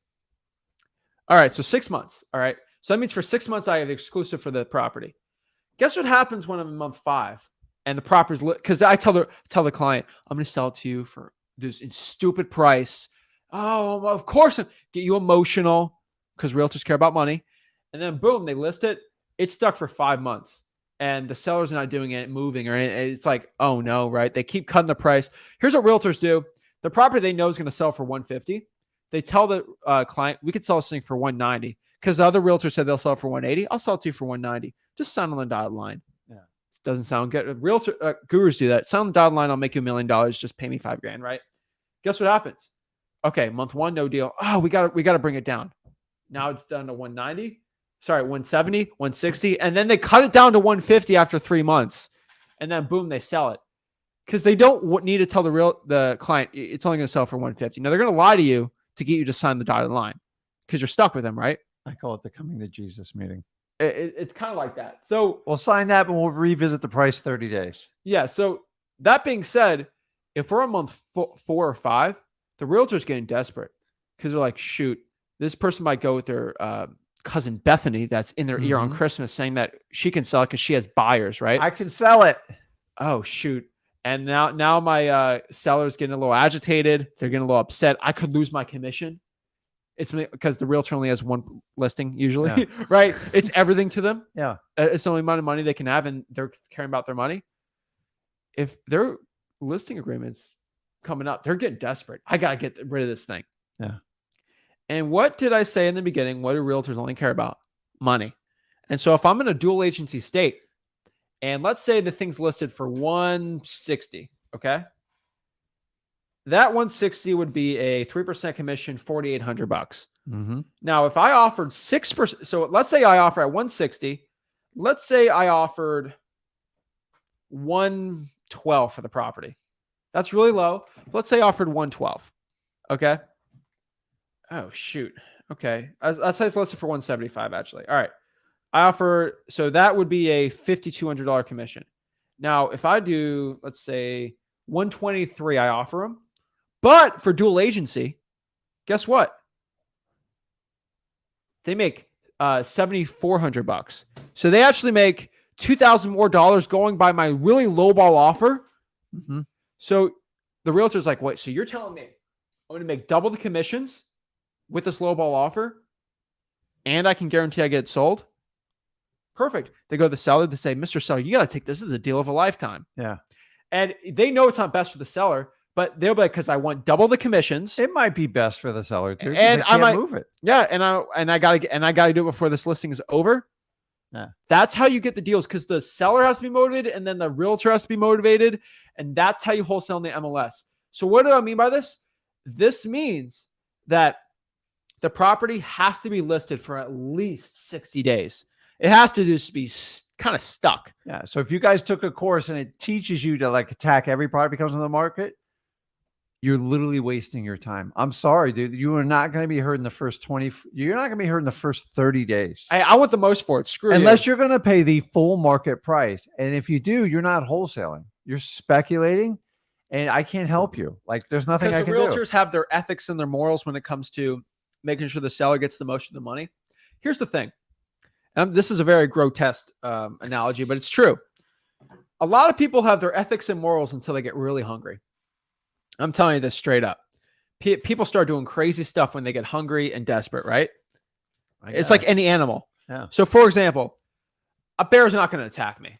All right. So 6 months. All right. So that means for 6 months, I have exclusive for the property. Guess what happens when I'm in month 5 and the property's because I tell the client, I'm going to sell it to you for this stupid price. Oh, well, of course, get you emotional because realtors care about money. And then boom, they list it. It's stuck for 5 months and the seller's not doing it, moving or anything. It's like, oh no, right? They keep cutting the price. Here's what realtors do. The property they know is going to sell for 150. They tell the client, we could sell this thing for 190 because the other realtors said they'll sell it for 180. I'll sell it to you for 190. Just sign on the dotted line. Yeah. It doesn't sound good. Realtor gurus do that. Sign on the dotted line. I'll make you $1 million. Just pay me $5,000, right? Guess what happens? Okay, month 1, no deal. Oh, we got to bring it down. Now it's down to 190. Sorry, 170, 160, and then they cut it down to 150 after 3 months, and then boom, they sell it because they don't need to tell the client it's only going to sell for 150. Now they're going to lie to you to get you to sign the dotted line because you're stuck with them, right? I call it the coming to Jesus meeting. It's kind of like that. So we'll sign that, but we'll revisit the price 30 days. Yeah. So that being said, if we're on month 4 or 5. The realtor's getting desperate because they're like, shoot, this person might go with their cousin Bethany that's in their ear on Christmas saying that she can sell it because she has buyers, right? I can sell it. Oh, shoot. And now my seller's getting a little agitated. They're getting a little upset. I could lose my commission. It's because the realtor only has one listing usually, right? It's everything to them. Yeah. It's the only amount of money they can have and they're caring about their money. If their listing agreements coming up, they're getting desperate. I got to get rid of this thing. Yeah. And what did I say in the beginning? What do realtors only care about? Money. And so if I'm in a dual agency state and let's say the thing's listed for 160, okay? That 160 would be a 3% commission, $4,800. Mm-hmm. Now, if I offered 6%, so let's say I offer at 160, let's say I offered 112 for the property. That's really low. Let's say I offered 112. Okay. Oh, shoot. Okay. Let's say it's listed for 175, actually. All right. I offer, so that would be a $5,200 commission. Now, if I do, let's say 123, I offer them. But for dual agency, guess what? They make $7,400. So they actually make $2,000 more going by my really lowball offer. Mm-hmm. So the realtor's like, wait, so you're telling me I'm going to make double the commissions with this lowball offer and I can guarantee I get it sold? Perfect. They go to the seller. They say, Mr. Seller, you got to take this. This is a deal of a lifetime. Yeah. And they know it's not best for the seller, but they'll be like, because I want double the commissions. It might be best for the seller too. And I might move it. Yeah. And I gotta do it before this listing is over. Yeah. That's how you get the deals because the seller has to be motivated and then the realtor has to be motivated. And that's how you wholesale in the MLS. So what do I mean by this? This means that the property has to be listed for at least 60 days. It has to just be kind of stuck. Yeah. So if you guys took a course and it teaches you to like attack every property comes on the market, you're literally wasting your time. I'm sorry, dude. You are not going to be heard in the first 20. You're not going to be heard in the first 30 days. I want the most for it. Screw Unless you. you're going to pay the full market price. And if you do, you're not wholesaling. You're speculating and I can't help you. Like there's nothing I can do. Because the realtors have their ethics and their morals when it comes to making sure the seller gets the most of the money. Here's the thing. This is a very grotesque analogy, but it's true. A lot of people have their ethics and morals until they get really hungry. I'm telling you this straight up. People start doing crazy stuff when they get hungry and desperate, right? It's like any animal. Yeah. So, for example, a bear is not going to attack me.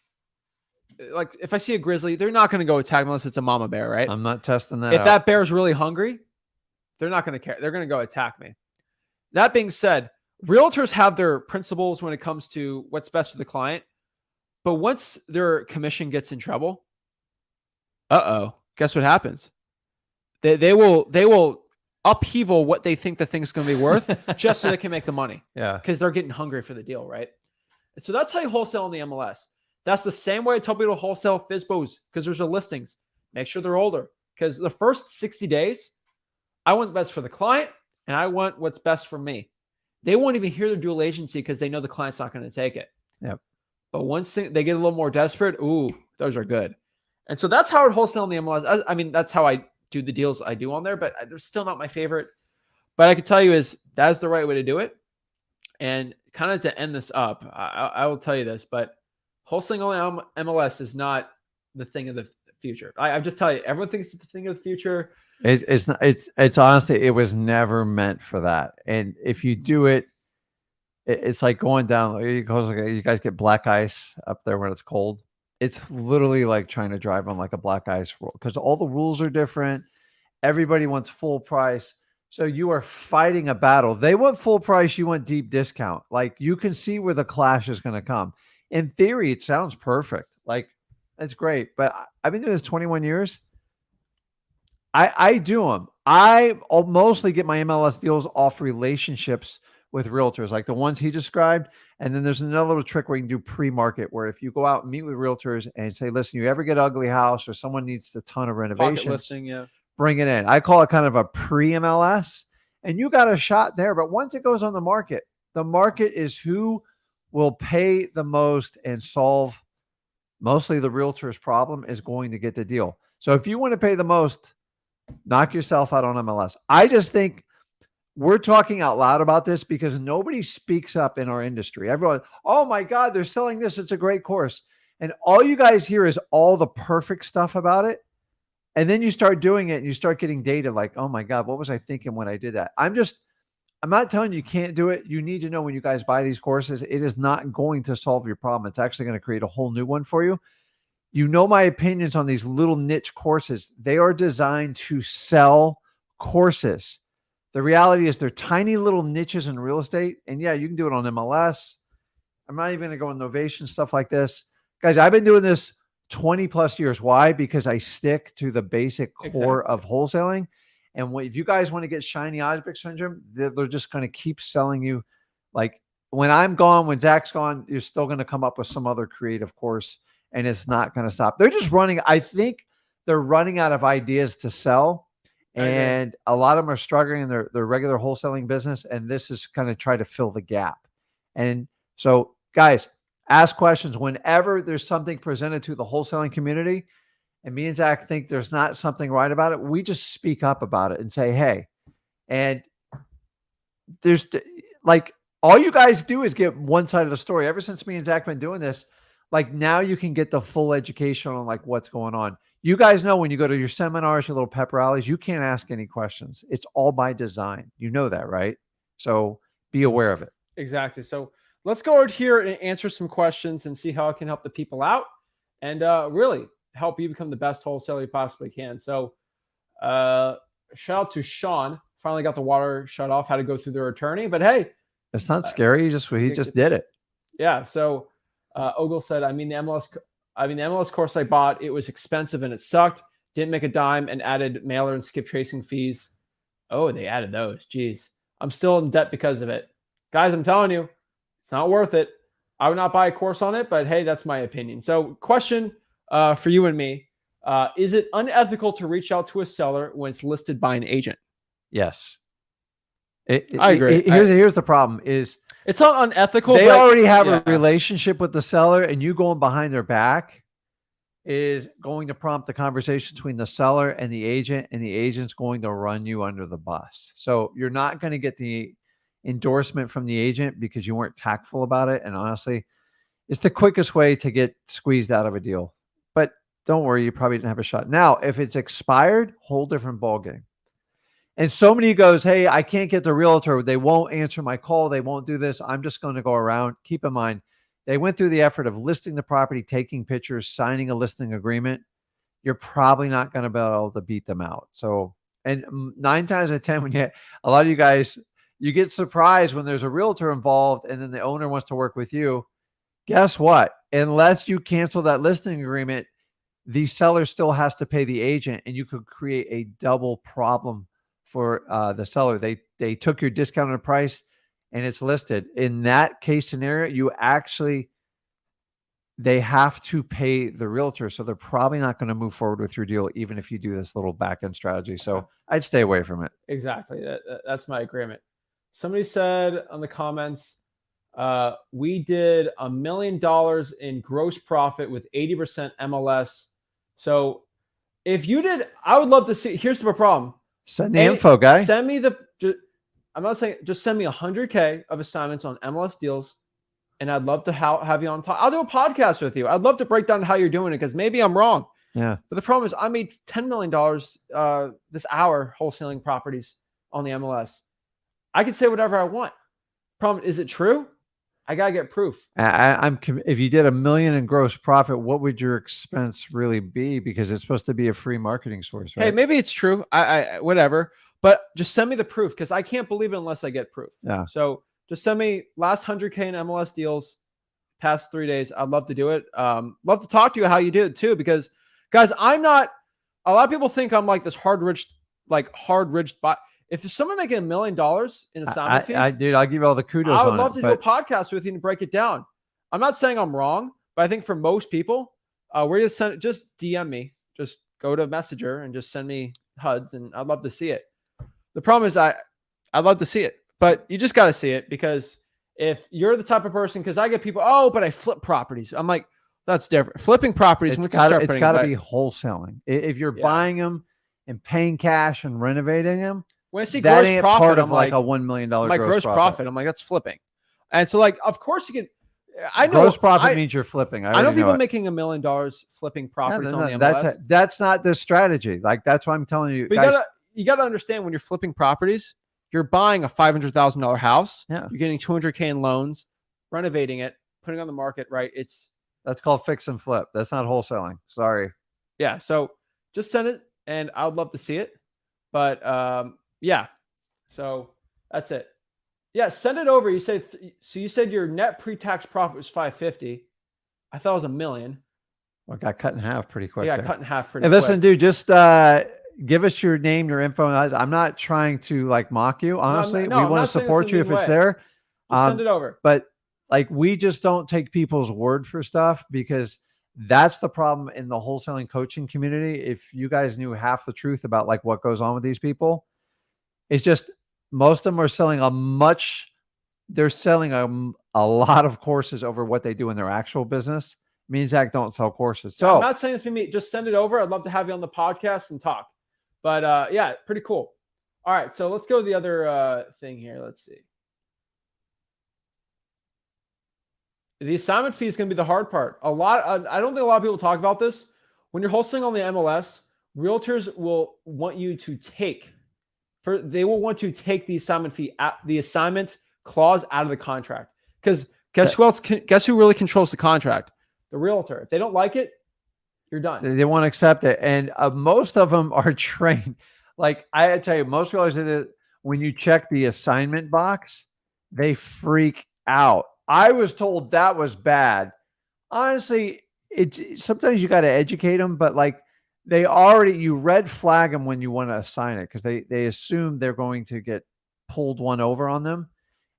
Like if I see a grizzly, they're not going to go attack me unless it's a mama bear, right? I'm not testing that. If that bear is really hungry, they're not going to care. They're going to go attack me. That being said, realtors have their principles when it comes to what's best for the client. But once their commission gets in trouble, guess what happens? They will upheaval what they think the thing's going to be worth just so they can make the money. Yeah. Because they're getting hungry for the deal, right? And so that's how you wholesale in the MLS. That's the same way I tell people to wholesale FSBOs because there's a listings. make sure they're older, because the first 60 days, I want what's best for the client and I want what's best for me. They won't even hear their dual agency because they know the client's not going to take it. Yep. But once they get a little more desperate, ooh, those are good. And so that's how I would wholesale in the MLS. I mean, that's how I do the deals I do on there, but they're still not my favorite. But I can tell you is that's the right way to do it. And kind of to end this up, I will tell you this, but wholesaling on MLS is not the thing of the future. I just tell you, everyone thinks it's the thing of the future. It's not, it's honestly, it was never meant for that. And if you do it, it's like going down, you guys get black ice up there when it's cold. It's literally like trying to drive on like a black ice road because all the rules are different. Everybody wants full price. So you are fighting a battle. They want full price. You want deep discount. Like you can see where the clash is going to come. In theory, it sounds perfect. Like that's great. But I've been doing this 21 years. I do them. I mostly get my MLS deals off relationships with realtors, like the ones he described. And then there's another little trick where you can do pre-market, where if you go out and meet with realtors and say, listen, you ever get an ugly house or someone needs a ton of renovations, Pocket listing, yeah. Bring it in. I call it kind of a pre-MLS. And you got a shot there. But once it goes on the market is who will pay the most and solve mostly the realtor's problem is going to get the deal. So if you want to pay the most, knock yourself out on MLS. I just think we're talking out loud about this because nobody speaks up in our industry. Everyone, oh my God, they're selling this. It's a great course. And all you guys hear is all the perfect stuff about it. And then you start doing it and you start getting data like, oh my God, what was I thinking when I did that? I'm not telling you can't do it. You need to know when you guys buy these courses, it is not going to solve your problem. It's actually going to create a whole new one for you. You know my opinions on these little niche courses. They are designed to sell courses. The reality is they're tiny little niches in real estate. And yeah, you can do it on MLS. I'm not even going to go on Novation, stuff like this. Guys, I've been doing this 20 plus years. Why? Because I stick to the basic core of wholesaling. And if you guys want to get shiny object syndrome, they're just going to keep selling you. Like when I'm gone, when Zach's gone, you're still going to come up with some other creative course and it's not going to stop. They're just running. I think they're running out of ideas to sell. And a lot of them are struggling in their regular wholesaling business. And this is kind of try to fill the gap. And so guys, ask questions whenever there's something presented to the wholesaling community. And me and Zach think there's not something right about it. We just speak up about it and say, hey, and there's like, all you guys do is get one side of the story. Ever since me and Zach been doing this, like now you can get the full education on like what's going on. You guys know when you go to your seminars, your little pep rallies, you can't ask any questions. It's all by design. You know that, right? So be aware of it. Exactly. So let's go over here and answer some questions and see how I can help the people out and really help you become the best wholesaler you possibly can. So shout out to Sean. Finally got the water shut off, had to go through their attorney, but hey. It's not scary. He just did it. Yeah. So Ogle said, the MLS course I bought, it was expensive and it sucked. Didn't make a dime and added mailer and skip tracing fees. Oh, they added those. Jeez. I'm still in debt because of it. Guys, I'm telling you, it's not worth it. I would not buy a course on it, but hey, that's my opinion. So question for you and me, is it unethical to reach out to a seller when it's listed by an agent? Yes. I agree. Here's the problem is it's not unethical. They already have a relationship with the seller, and you going behind their back is going to prompt the conversation between the seller and the agent's going to run you under the bus. So you're not going to get the endorsement from the agent because you weren't tactful about it. And honestly, it's the quickest way to get squeezed out of a deal. But don't worry, you probably didn't have a shot. Now, if it's expired, whole different ballgame. And so many goes, hey, I can't get the realtor. They won't answer my call. They won't do this. I'm just going to go around. Keep in mind, they went through the effort of listing the property, taking pictures, signing a listing agreement. You're probably not going to be able to beat them out. So, and 9 times out of 10, when a lot of you guys, you get surprised when there's a realtor involved and then the owner wants to work with you. Guess what? Unless you cancel that listing agreement, the seller still has to pay the agent, and you could create a double problem for the seller. They took your discounted price and it's listed. In that case scenario, they have to pay the realtor. So they're probably not going to move forward with your deal, even if you do this little back end strategy. So I'd stay away from it. Exactly. That's my agreement. Somebody said on the comments, we did $1 million in gross profit with 80% MLS. So if you did, I would love to see. Here's the problem. Send the info, guy. Send me I'm not saying just send me 100K of assignments on MLS deals, and I'd love to have you on top. I'll do a podcast with you. I'd love to break down how you're doing it because maybe I'm wrong. Yeah. But the problem is I made $10 million this hour wholesaling properties on the MLS. I can say whatever I want. Problem is it true? I gotta get proof. If you did $1 million in gross profit, what would your expense really be? Because it's supposed to be a free marketing source, right? Hey, maybe it's true. I whatever. But just send me the proof because I can't believe it unless I get proof. Yeah. So just send me last 100K in MLS deals past 3 days. I'd love to do it. Love to talk to you how you did it too. Because guys, I'm not. A lot of people think I'm like this hard rich bot. If someone making $1 million in assignment fees, dude, I'll give you all the kudos. I would love to do a podcast with you and break it down. I'm not saying I'm wrong, but I think for most people, we're just DM me, just go to Messenger and just send me HUDs, and I'd love to see it. The problem is I'd love to see it, but you just got to see it because if you're the type of person, because I get people, oh, but I flip properties. I'm like, that's different. Flipping properties, it's got to be wholesaling. If you're buying them and paying cash and renovating them, when I see gross profit, part of I'm like a $1 million gross profit. I'm like, that's flipping. And so like, of course you can, I know gross profit means you're flipping. I know people making $1 million flipping properties on the MLS. That's not the strategy. Like, that's why I'm telling you, but guys, you got to understand when you're flipping properties, you're buying a $500,000 house. Yeah. You're getting 200K in loans, renovating it, putting it on the market, right? That's called fix and flip. That's not wholesaling. Sorry. Yeah. So just send it and I would love to see it. But yeah. So that's it. Yeah. Send it over. You said your net pre-tax profit was 550. I thought it was $1 million. Well, it got cut in half pretty quick. Yeah. Cut in half pretty quick. Listen, dude, just give us your name, your info. I'm not trying to like mock you. Honestly, we want to support you if it's there. Just send it over. But like, we just don't take people's word for stuff because that's the problem in the wholesaling coaching community. If you guys knew half the truth about like what goes on with these people, it's just most of them are selling they're selling a lot of courses over what they do in their actual business. Me and Zach don't sell courses. So I'm not saying this for me. Just send it over. I'd love to have you on the podcast and talk. But yeah, pretty cool. All right, so let's go to the other thing here. Let's see. The assignment fee is going to be the hard part. I don't think a lot of people talk about this. When you're wholesaling on the MLS, realtors will want you to take the assignment fee, the assignment clause out of the contract. Because guess who really controls the contract? The realtor. If they don't like it, you're done. They won't accept it. And most of them are trained. Like I tell you, most realtors, when you check the assignment box, they freak out. I was told that was bad. Honestly, sometimes you got to educate them, but like you red flag them when you want to assign it because they assume they're going to get pulled one over on them.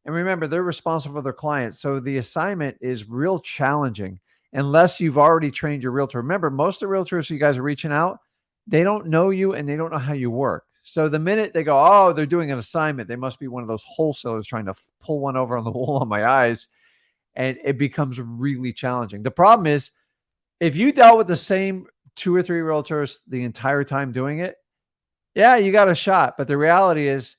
And remember, they're responsible for their clients. So the assignment is real challenging unless you've already trained your realtor. Remember, most of the realtors you guys are reaching out, they don't know you and they don't know how you work. So the minute they go, oh, they're doing an assignment, they must be one of those wholesalers trying to pull one over on the wool on my eyes. And it becomes really challenging. The problem is if you dealt with the same 2 or 3 realtors the entire time doing it, yeah, you got a shot. But the reality is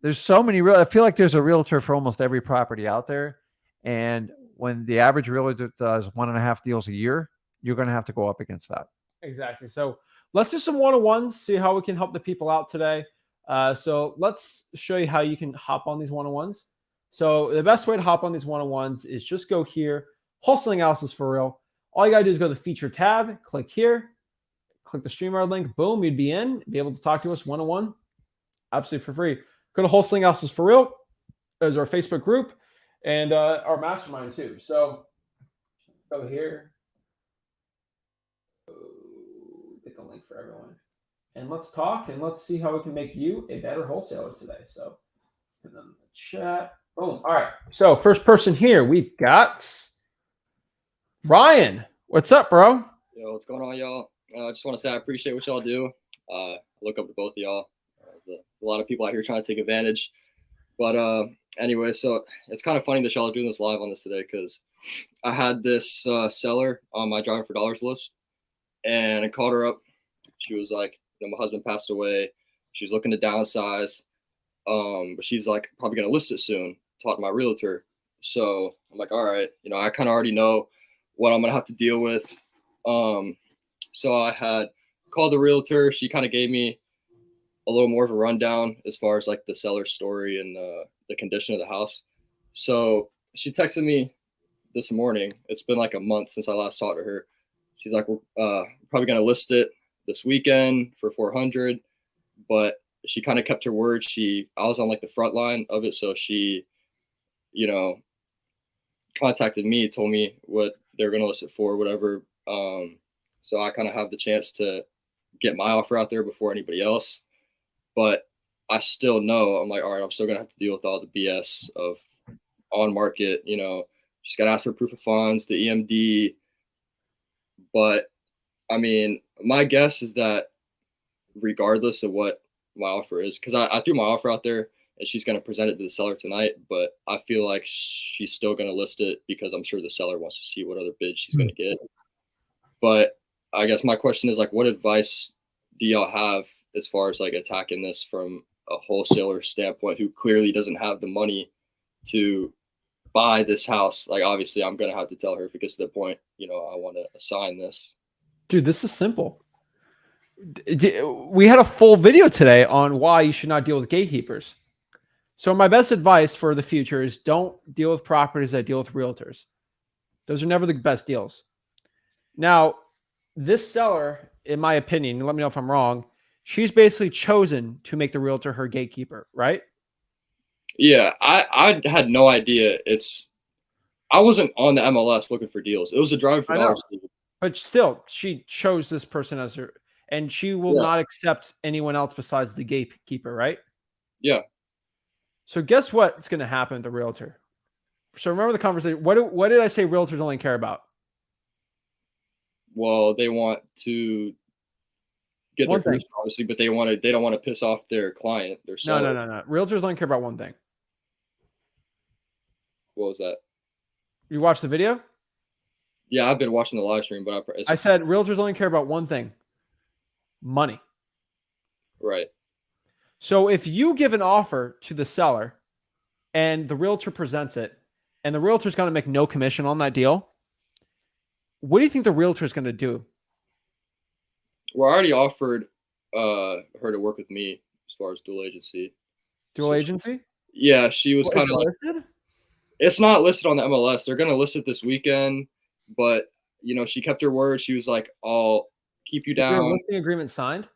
there's so many I feel like there's a realtor for almost every property out there. And when the average realtor does 1.5 deals a year, you're going to have to go up against that. Exactly. So let's do some one-on-ones, see how we can help the people out today. So let's show you how you can hop on these one-on-ones. So the best way to hop on these one-on-ones is just go here, Wholesaling MLS for real. All you got to do is go to the feature tab, click here, click the StreamYard link, boom, you'd be able to talk to us one-on-one, absolutely for free. Go to Wholesaling MLS for real. There's our Facebook group and our mastermind too. So go here. Get the link for everyone. And let's talk and let's see how we can make you a better wholesaler today. So put them in the chat. Boom. All right. So first person here, we've got Ryan, what's up, bro? Yo, what's going on, y'all? I just want to say I appreciate what y'all do. I look up to both of y'all. There's a lot of people out here trying to take advantage. But anyway, so it's kind of funny that y'all are doing this live on this today because I had this seller on my Driving for Dollars list, and I called her up. She was like, my husband passed away. She's looking to downsize, but she's like probably gonna list it soon. Talked to my realtor, so I'm like, all right, I kind of already know what I'm gonna have to deal with. So I had called the realtor. She kind of gave me a little more of a rundown as far as like the seller's story and the condition of the house. So she texted me this morning. It's been like a month since I last talked to her. She's like, we're probably going to list it this weekend for 400, but she kind of kept her word. I was on like the front line of it. So she, contacted me, told me what they're going to list it for, whatever. So I kind of have the chance to get my offer out there before anybody else. But I still know, I'm like, all right, I'm still going to have to deal with all the BS of on market, she's got to ask for proof of funds, the EMD. But I mean, my guess is that regardless of what my offer is, because I threw my offer out there and she's going to present it to the seller tonight, but I feel like she's still going to list it because I'm sure the seller wants to see what other bids she's going to get. But I guess my question is like, what advice do y'all have as far as like attacking this from a wholesaler standpoint who clearly doesn't have the money to buy this house? Like, obviously I'm going to have to tell her if it gets to the point, I want to assign this. Dude, this is simple. We had a full video today on why you should not deal with gatekeepers. So my best advice for the future is don't deal with properties that deal with realtors. Those are never the best deals. Now, this seller, in my opinion, let me know if I'm wrong, she's basically chosen to make the realtor her gatekeeper, right? Yeah, I had no idea. I wasn't on the MLS looking for deals. It was a Driving for Dollars deal. But still, she chose this person as her, and she will not accept anyone else besides the gatekeeper, right? Yeah. So guess what's going to happen with the realtor? So remember the conversation. What did I say realtors only care about? Well, they want to get their commission, obviously, but they don't want to piss off their client, their seller. No. Realtors only care about one thing. What was that? You watched the video? Yeah, I've been watching the live stream, but I said realtors only care about one thing: money. Right. So if you give an offer to the seller and the realtor presents it and the realtor is going to make no commission on that deal, what do you think the realtor is going to do? Well, I already offered her to work with me as far as dual agency. Dual agency? Yeah, she was kind of like, listed? It's not listed on the MLS. They're going to list it this weekend, but she kept her word. She was like, I'll keep you down. Is your listing agreement signed?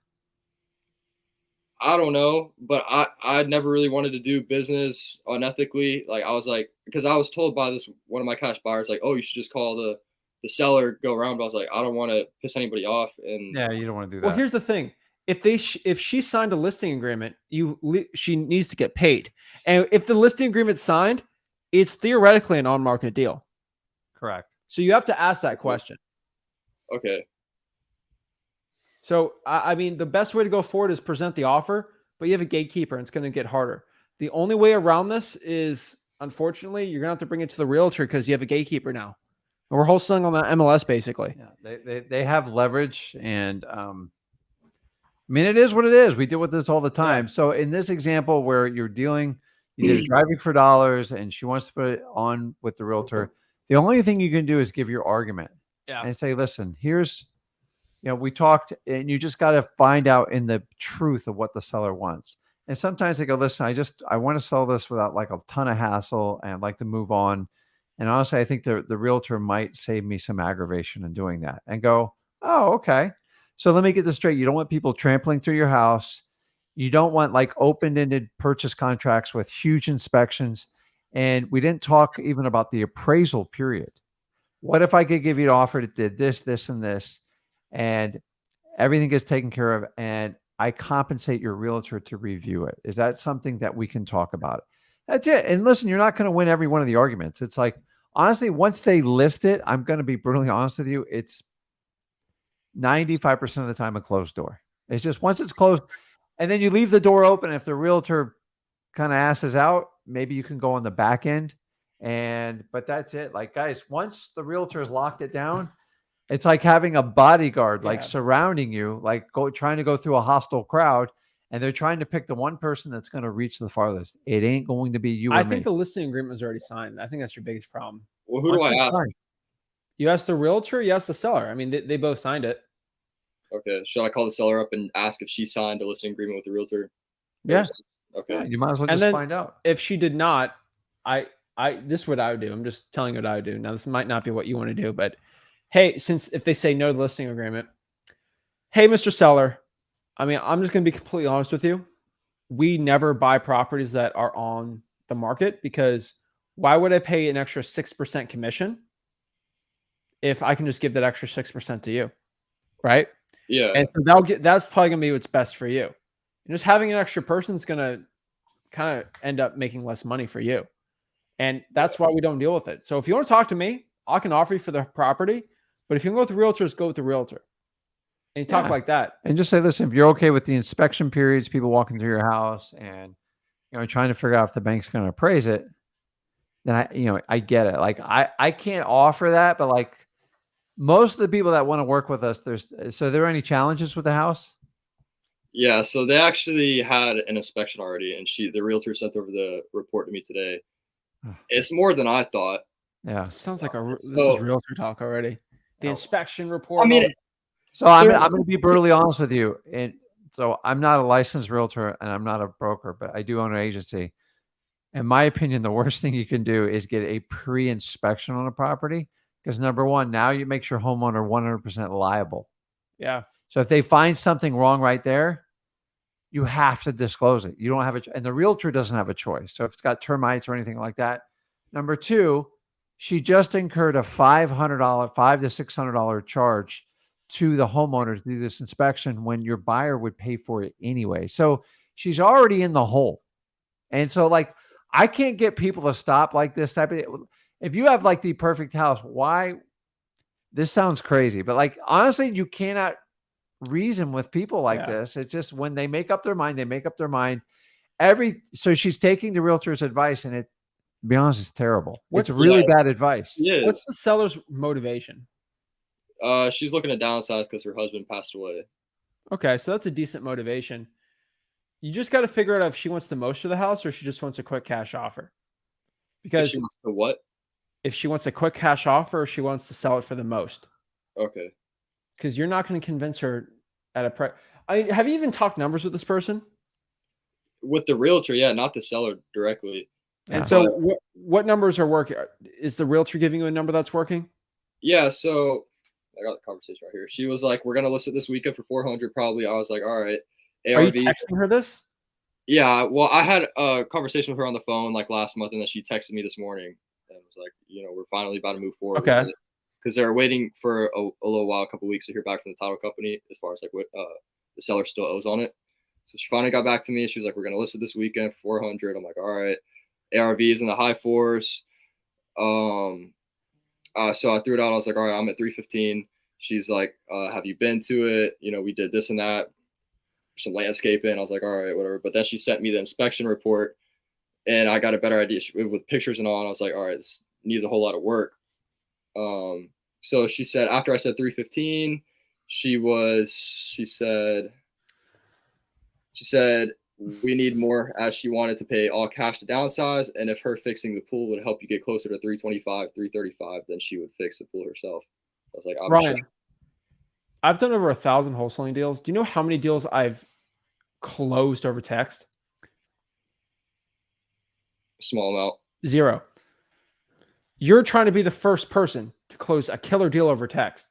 I don't know, but I never really wanted to do business unethically. Like, I was like, because I was told by one of my cash buyers, like, oh, you should just call the seller, go around. But I was like, I don't want to piss anybody off. And yeah, you don't want to do that. Well, here's the thing. If she signed a listing agreement, she needs to get paid. And if the listing agreement's signed, it's theoretically an on-market deal. Correct. So you have to ask that question. Okay. So, I mean, the best way to go forward is present the offer, but you have a gatekeeper and it's going to get harder. The only way around this is, unfortunately, you're going to have to bring it to the realtor because you have a gatekeeper now. And we're wholesaling on the MLS, basically. Yeah, they have leverage. And I mean, it is what it is. We deal with this all the time. Yeah. So in this example where you did Driving for Dollars and she wants to put it on with the realtor, the only thing you can do is give your argument and say, listen, here's, we talked and you just got to find out in the truth of what the seller wants. And sometimes they go, listen, I want to sell this without like a ton of hassle and I'd like to move on. And honestly, I think the realtor might save me some aggravation in doing that, and go, oh, okay. So let me get this straight. You don't want people trampling through your house. You don't want like open-ended purchase contracts with huge inspections. And we didn't talk even about the appraisal period. What if I could give you an offer that did this, this, and this, and everything gets taken care of, and I compensate your realtor to review it? Is that something that we can talk about? That's it. And listen, you're not going to win every one of the arguments. It's like, honestly, once they list it, I'm going to be brutally honest with you. It's 95% of the time a closed door. It's just once it's closed, and then you leave the door open. If the realtor kind of asses out, maybe you can go on the back end. But that's it. Like, guys, once the realtor has locked it down, it's like having a bodyguard like surrounding you, like trying to go through a hostile crowd, and they're trying to pick the one person that's going to reach the farthest. It ain't going to be you. I think the listing agreement is already signed. I think that's your biggest problem. Well, who do I ask? You asked the realtor, you asked the seller. I mean, they both signed it. Okay. Should I call the seller up and ask if she signed a listing agreement with the realtor? Yeah. Okay. Yeah, you might as well just find out. If she did not, this is what I would do. I'm just telling you what I would do. Now, this might not be what you want to do, but hey, if they say no to the listing agreement, hey, Mr. Seller, I mean, I'm just going to be completely honest with you. We never buy properties that are on the market, because why would I pay an extra 6% commission if I can just give that extra 6% to you? Right? Yeah. And so that's probably going to be what's best for you. And just having an extra person is going to kind of end up making less money for you. And that's why we don't deal with it. So if you want to talk to me, I can offer you for the property. But if you can go with the realtors, go with the realtor. And you talk like that. And just say, listen, if you're okay with the inspection periods, people walking through your house, and trying to figure out if the bank's going to appraise it, then I get it. Like I can't offer that, but like most of the people that want to work with us, are there any challenges with the house? Yeah, so they actually had an inspection already, and the realtor sent over the report to me today. It's more than I thought. Yeah, sounds like this is realtor talk already. The inspection report. I mean, so I'm going to be brutally honest with you, and so I'm not a licensed realtor and I'm not a broker, but I do own an agency. In my opinion, the worst thing you can do is get a pre-inspection on a property, because number one, now you make your homeowner 100% liable. Yeah. So if they find something wrong right there, you have to disclose it. You don't have and the realtor doesn't have a choice. So if it's got termites or anything like that. Number two, she just incurred a $500, $500 to $600 charge to the homeowner to do this inspection when your buyer would pay for it anyway. So she's already in the hole. And so like, I can't get people to stop like this type of, if you have like the perfect house, why? This sounds crazy, but like, honestly, you cannot reason with people like this. It's just when they make up their mind, they make up their mind. So she's taking the realtor's advice, and to be honest, it's terrible. It's really bad advice. Yeah. What's the seller's motivation? She's looking to downsize because her husband passed away. Okay, so that's a decent motivation. You just got to figure out if she wants the most of the house or she just wants a quick cash offer. Because if she wants to what? If she wants a quick cash offer, or she wants to sell it for the most. Okay. Because you're not going to convince her at a price. I mean, have you even talked numbers with this person? With the realtor, yeah, not the seller directly. And so what numbers are working? Is the realtor giving you a number that's working? Yeah, so I got the conversation right here. She was like, we're going to list it this weekend for 400 probably. I was like, all right. ARVs. Are you texting her this? Yeah, well, I had a conversation with her on the phone like last month, and then she texted me this morning and was like, we're finally about to move forward. Okay. Because they're waiting for a little while, a couple weeks to hear back from the title company as far as like what the seller still owes on it. So she finally got back to me. She was like, we're going to list it this weekend for 400. I'm like, all right. ARVs in the high fours. So I threw it out. I was like, all right, I'm at 315. She's like, have you been to it? We did this and that, some landscaping. I was like, all right, whatever. But then she sent me the inspection report, and I got a better idea with pictures and all. And I was like, all right, this needs a whole lot of work. So she said, after I said 315, she said we need more, as she wanted to pay all cash to downsize. And if her fixing the pool would help you get closer to 325, 335, then she would fix the pool herself. I was like, Ryan, I've done over 1,000 wholesaling deals. Do you know how many deals I've closed over text? Small amount. 0. You're trying to be the first person to close a killer deal over text.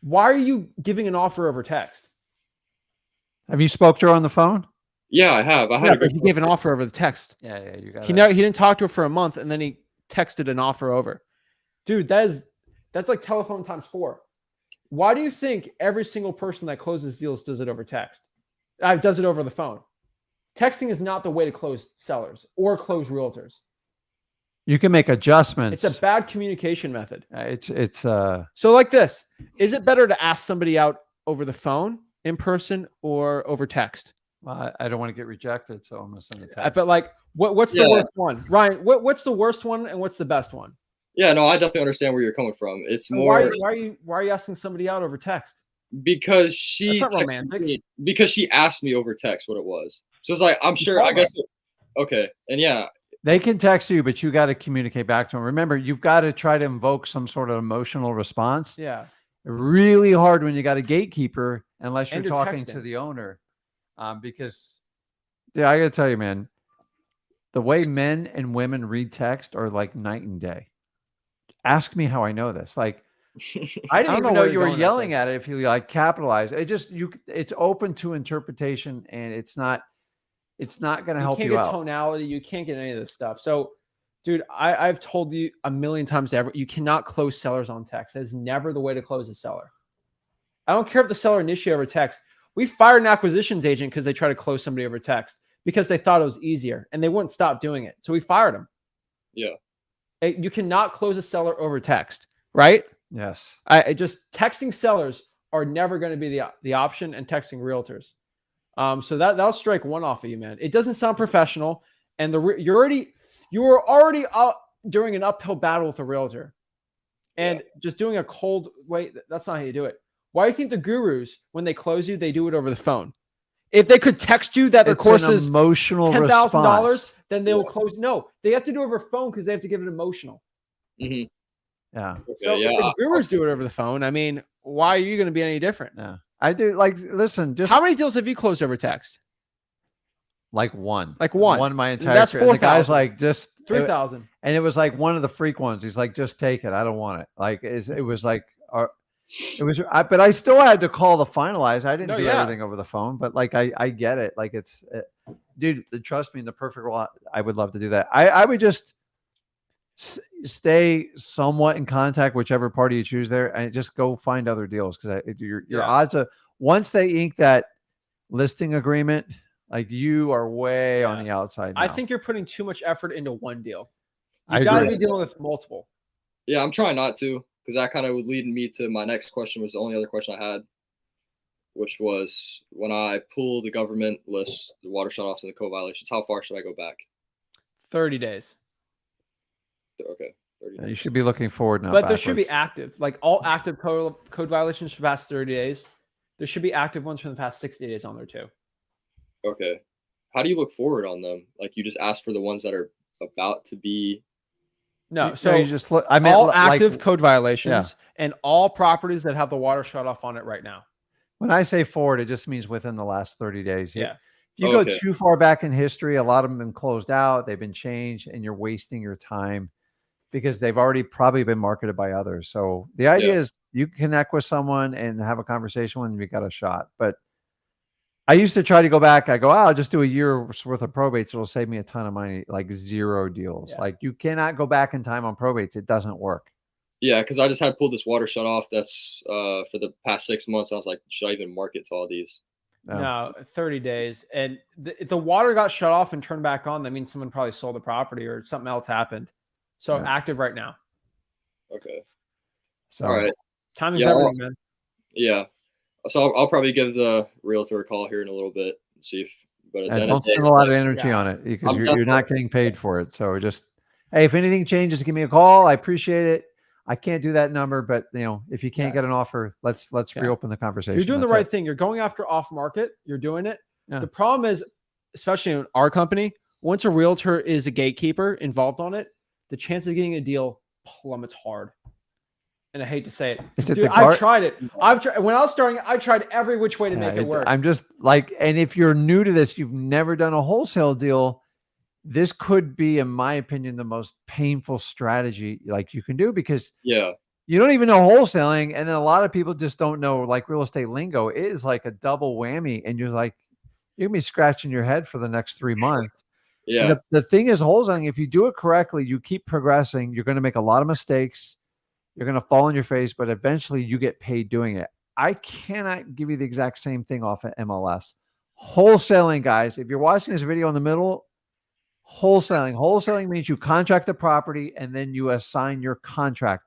Why are you giving an offer over text? Have you spoke to her on the phone? Yeah, I have. But he gave an offer over the text. Yeah, you got. He didn't talk to her for a month, and then he texted an offer over. Dude, that's like telephone times 4. Why do you think every single person that closes deals does it over text? Does it over the phone? Texting is not the way to close sellers or close realtors. You can make adjustments. It's a bad communication method. So like this, is it better to ask somebody out over the phone, in person, or over text? I don't want to get rejected, so I'm gonna send a text. But like, what's the worst one, Ryan? What's the worst one and what's the best one? Yeah, no, I definitely understand where you're coming from. It's more why are you asking somebody out over text? because she That's not texted romantic. me, because she asked me over text what it was. So it's like I'm sure. I guess. Okay, and yeah, they can text you, but you got to communicate back to them. Remember, you've got to try to invoke some sort of emotional response. Yeah. Really hard when you got a gatekeeper, unless you're talking texting to the owner. Because, yeah, I got to tell you, man, the way men and women read text are like night and day. Ask me how I know this. Like, I didn't even know you were yelling at it if you like capitalize. It's open to interpretation, and it's not going to help you out. You can't get tonality. You can't get any of this stuff. So, dude, I've told you a million times ever, you cannot close sellers on text. That is never the way to close a seller. I don't care if the seller initiated over text. We fired an acquisitions agent because they tried to close somebody over text because they thought it was easier and they wouldn't stop doing it. So we fired them. Yeah. You cannot close a seller over text, right? Yes. I just texting sellers are never going to be the option, and texting realtors. So that'll strike one off of you, man. It doesn't sound professional, and you were already up during an uphill battle with a realtor, and just doing a cold wait. That's not how you do it. Why do you think the gurus, when they close you, they do it over the phone? If they could text you that their course is emotional $10,000, then they will close. No, they have to do it over phone because they have to give it emotional. Mm-hmm. Yeah. So if the gurus do it over the phone, I mean, why are you going to be any different? Yeah. I do. Like, listen, just how many deals have you closed over text? Like one. One my entire that's career. The guy's 4,000. like, just 3,000. And it was like one of the freak ones. He's like, just take it. I don't want it. Like, it was like, but I still had to call the finalize. I didn't do everything over the phone, but like, I get it. Like dude, trust me, in the perfect world, I would love to do that. I would just stay somewhat in contact, whichever party you choose there, and just go find other deals. Cause your odds of, once they ink that listing agreement, like you are way on the outside now. I think you're putting too much effort into one deal. You got to be dealing with multiple. Yeah, I'm trying not to, because that kind of would lead me to my next question. Was the only other question I had, which was, when I pull the government list, the water shutoffs and the code violations, how far should I go back? 30 days. Okay. 30 days. You should be looking forward now. But there should be active, like all active code violations for the past 30 days. There should be active ones from the past 60 days on there too. Okay. How do you look forward on them? Like, you just ask for the ones that are about to be. No, so you just look. I mean, all active code violations and all properties that have the water shut off on it right now. When I say forward, it just means within the last 30 days. Yeah. If you go too far back in history, a lot of them have been closed out. They've been changed, and you're wasting your time because they've already probably been marketed by others. So the idea is you connect with someone and have a conversation with them, you got a shot. But I used to try to go back. I go, I'll just do a year's worth of probates. It'll save me a ton of money, like 0 deals. Like, you cannot go back in time on probates. It doesn't work. Yeah, because I just had pulled this water shut off that's for the past 6 months. I was like, should I even market to all these? No, 30 days. And if the water got shut off and turned back on, that means someone probably sold the property or something else happened. So active right now. Okay. So, all right. Timing's everything, man. Yeah. So I'll probably give the realtor a call here in a little bit and see if. But don't spend a lot of energy on it because you're not getting paid for it. So just, hey, if anything changes, give me a call. I appreciate it. I can't do that number, but if you can't get an offer, let's reopen the conversation. You're doing the right thing. You're going after off market. You're doing it. The problem is, especially in our company, once a realtor is a gatekeeper involved on it, the chance of getting a deal plummets hard. And I hate to say it. Dude, I've tried it. When I was starting, I tried every which way to make it work. I'm just like, and if you're new to this, you've never done a wholesale deal, this could be, in my opinion, the most painful strategy like you can do, because you don't even know wholesaling. And then a lot of people just don't know like real estate lingo. It is like a double whammy. And you're like, you're gonna be scratching your head for the next 3 months. Yeah. The thing is, wholesaling, if you do it correctly, you keep progressing, you're going to make a lot of mistakes. You're going to fall on your face, but eventually you get paid doing it. I cannot give you the exact same thing off of MLS. Wholesaling, guys, if you're watching this video in the middle, Wholesaling means you contract the property and then you assign your contract.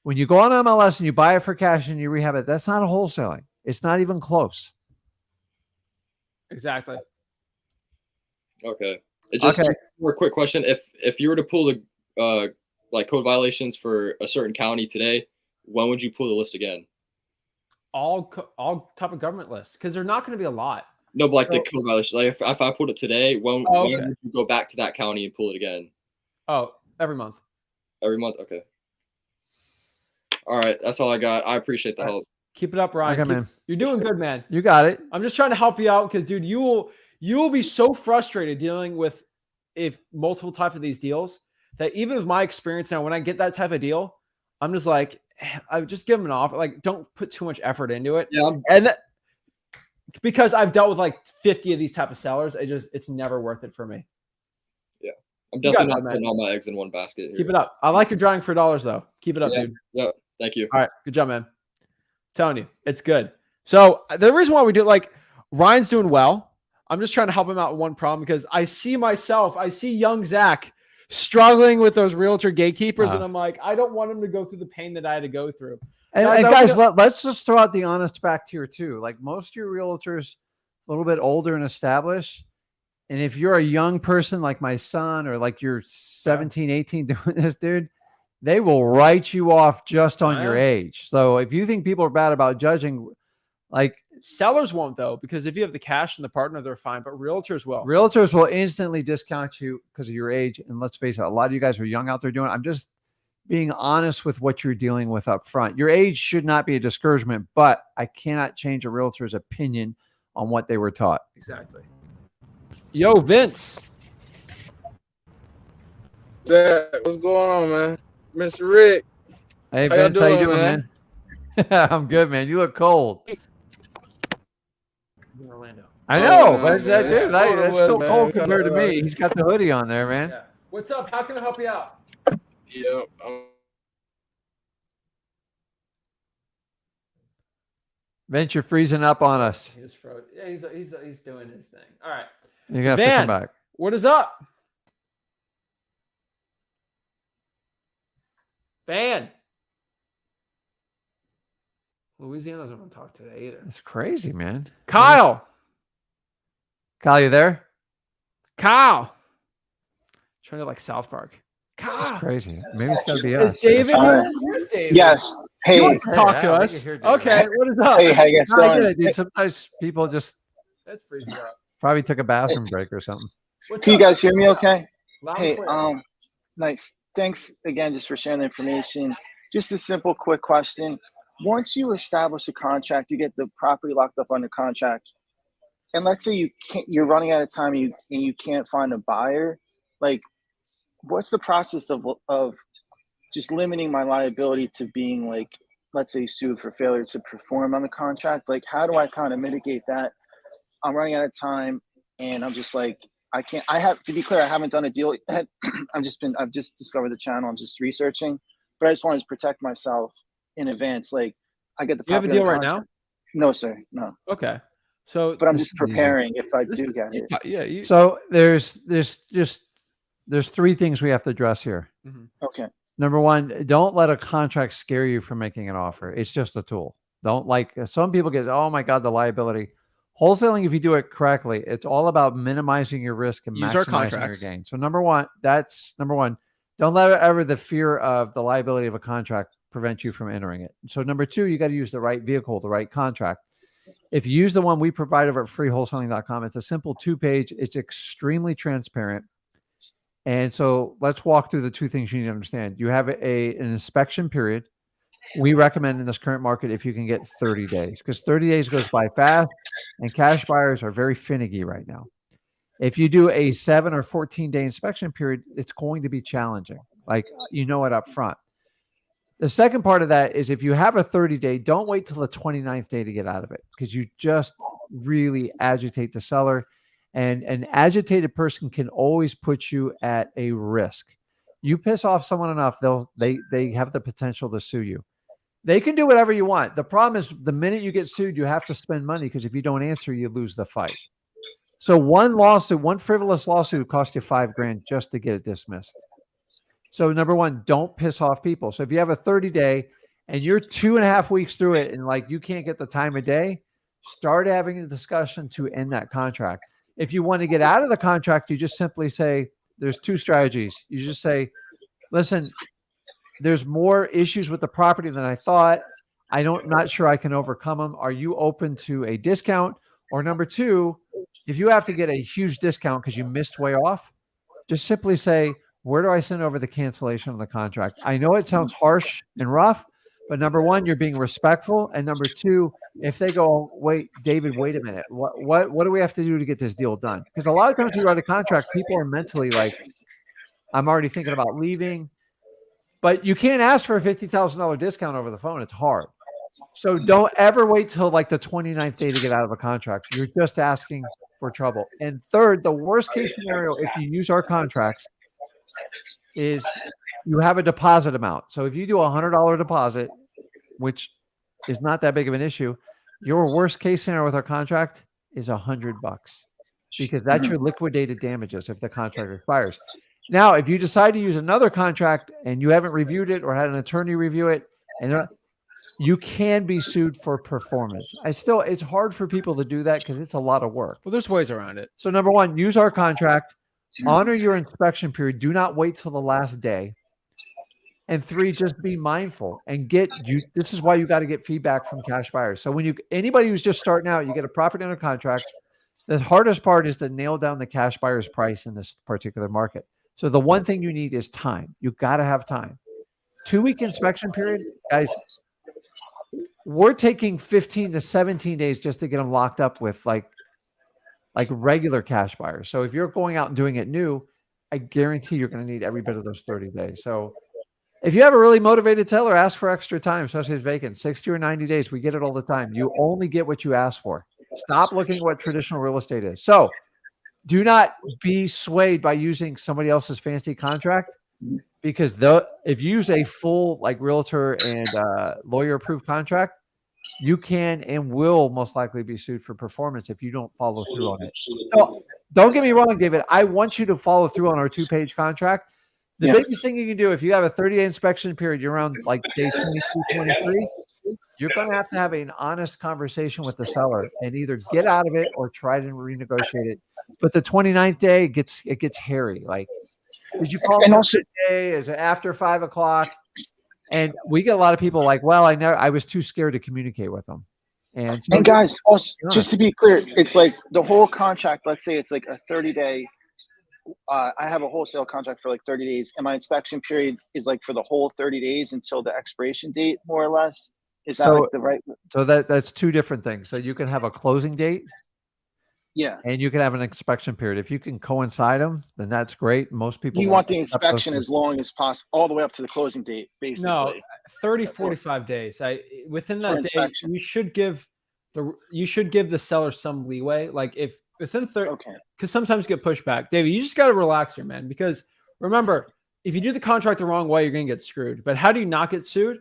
When you go on MLS and you buy it for cash and you rehab it, that's not a wholesaling. It's not even close. Exactly. Okay. Just a quick question. If you were to pull the like code violations for a certain county today, when would you pull the list again? All type of government lists, because they're not going to be a lot. No, but like the code violations. Like if I pulled it today, when okay. would you go back to that county and pull it again? Oh, every month. Every month? Okay. All right. That's all I got. I appreciate the help. Keep it up, Ryan. Okay, man. You're doing good, man. You got it. I'm just trying to help you out because, dude, you will be so frustrated dealing with multiple types of these deals that even with my experience now, when I get that type of deal, I'm just like, I just give them an offer. Like, don't put too much effort into it. Yeah. Because I've dealt with like 50 of these type of sellers, it's never worth it for me. Yeah. I'm definitely not putting all my eggs in one basket here. Keep it up. I like your drawing for dollars though. Keep it up, dude. Yeah. Thank you. All right. Good job, man. Telling you, it's good. So the reason why we do like Ryan's doing well. I'm just trying to help him out with one problem because I see young Zach struggling with those realtor gatekeepers. And I'm like, I don't want him to go through the pain that I had to go through. And guys, let's just throw out the honest fact here too. Like most of your realtors, a little bit older and established. And if you're a young person like my son or like you're 17, 18 doing this, dude, they will write you off just on your age. So if you think people are bad about judging, like sellers won't though, because if you have the cash and the partner, they're fine. But realtors will. Realtors will instantly discount you because of your age. And let's face it, a lot of you guys are young out there doing it. I'm just being honest with what you're dealing with up front. Your age should not be a discouragement, but I cannot change a realtor's opinion on what they were taught. Exactly. Yo, Vince. What's going on, man? Mr. Rick. Hey, Vince, how you doing, man? I'm good, man. You look cold. In Orlando. I know, but it's that dude. That's still cold compared to me. He's got the hoodie on there, man. Yeah. What's up? How can I help you out? Yeah. Vince, you're freezing up on us. He just froze. Yeah, he's doing his thing. All right. You're gonna have to come back. What is up? Van. Louisiana doesn't want to talk today either. It's crazy, man. Kyle. Kyle, you there? Kyle. Trying to like South Park. This is crazy. Maybe it's got to be us. Is David here? Here's David. Yes. Hey. You want to talk to us? Okay. What is up? Hey, how you guys I doing? get it, dude. Sometimes people just That's freezing up. probably took a bathroom break or something. Can you guys hear me okay? Loud Hey, and clear. nice. Thanks again just for sharing the information. Just a simple, quick question. Once you establish a contract, you get the property locked up under contract, and let's say you're running out of time and you can't find a buyer, like what's the process of just limiting my liability to being like, let's say, sued for failure to perform on the contract? Like, how do I kind of mitigate that? I'm running out of time and I'm just like, I have to be clear, I haven't done a deal yet. I've just discovered the channel. I'm just researching, but I just wanted to protect myself in advance. Like I get the You have a deal right now? No, sir. No. Okay. So, but I'm just preparing if I do get it. Yeah. So there's three things we have to address here. Mhm. Okay. Number one, don't let a contract scare you from making an offer. It's just a tool. Don't like some people get, oh my God, the liability. Wholesaling, if you do it correctly, it's all about minimizing your risk and Use our maximizing your contracts. gain. So number one. Don't let ever the fear of the liability of a contract prevent you from entering it. So number two, you got to use the right vehicle, the right contract. If you use the one we provide over at freewholesaling.com, it's a simple 2-page. It's extremely transparent. And so let's walk through the two things you need to understand. You have an inspection period. We recommend in this current market if you can get 30 days, because 30 days goes by fast and cash buyers are very finicky right now. If you do a 7 or 14-day inspection period, it's going to be challenging. Like, you know it up front. The second part of that is if you have a 30-day, don't wait till the 29th day to get out of it, because you just really agitate the seller. And an agitated person can always put you at a risk. You piss off someone enough, they have the potential to sue you. They can do whatever you want. The problem is the minute you get sued, you have to spend money, because if you don't answer, you lose the fight. So one lawsuit, one frivolous lawsuit cost you $5,000 just to get it dismissed. So number one, don't piss off people. So if you have a 30-day and you're 2.5 weeks through it and like you can't get the time of day, start having a discussion to end that contract. If you want to get out of the contract, you just simply say, there's two strategies. You just say, listen, there's more issues with the property than I thought. Not sure I can overcome them. Are you open to a discount? Or number two, if you have to get a huge discount because you missed way off, just simply say, where do I send over the cancellation of the contract? I know it sounds harsh and rough, but number one, you're being respectful. And number two, if they go, wait, David, wait a minute. What do we have to do to get this deal done? Because a lot of times you write a contract, people are mentally like, I'm already thinking about leaving. But you can't ask for a $50,000 discount over the phone. It's hard. So don't ever wait till like the 29th day to get out of a contract. You're just asking for trouble. And third, the worst case scenario, if you use our contracts, is you have a deposit amount. So if you do a $100 deposit, which is not that big of an issue, your worst case scenario with our contract is $100 because that's your liquidated damages if the contract expires. Now, if you decide to use another contract and you haven't reviewed it or had an attorney review it, and you can be sued for performance. It's hard for people to do that because it's a lot of work. Well, there's ways around it. So number one, use our contract, honor your inspection period. Do not wait till the last day. And three, just be mindful and this is why you got to get feedback from cash buyers. So when anybody who's just starting out, you get a property under contract. The hardest part is to nail down the cash buyer's price in this particular market. So the one thing you need is time. You got to have time. 2-week inspection period, guys. We're taking 15 to 17 days just to get them locked up with like regular cash buyers. So if you're going out and doing it new, I guarantee you're going to need every bit of those 30 days. So if you have a really motivated seller, ask for extra time, especially if it's vacant, 60 or 90 days. We get it all the time. You only get what you ask for. Stop looking at what traditional real estate is. So do not be swayed by using somebody else's fancy contract, because if you use a full like realtor and lawyer approved contract, you can and will most likely be sued for performance if you don't follow through on it. So don't get me wrong, David. I want you to follow through on our 2-page contract. The biggest thing you can do, if you have a 30-day inspection period, you're around like day 22, 23, you're going to have an honest conversation with the seller and either get out of it or try to renegotiate it. But the 29th day, it gets hairy. Like, did you call me today? Is it after 5 o'clock? And we get a lot of people like, well, I was too scared to communicate with them. And guys, also, just to be clear, it's like the whole contract, let's say it's like a 30-day. I have a wholesale contract for like 30 days, and my inspection period is like for the whole 30 days until the expiration date, more or less. Is that like the right? So that's two different things. So you can have a closing date. Yeah. And you can have an inspection period. If you can coincide them, then that's great. Most people want the inspection as long as possible, all the way up to the closing date, basically. No, 30, 45 days. Within that day, you should give the seller some leeway. Like if within 30, because sometimes you get pushback. David, you just got to relax here, man. Because remember, if you do the contract the wrong way, you're going to get screwed. But how do you not get sued?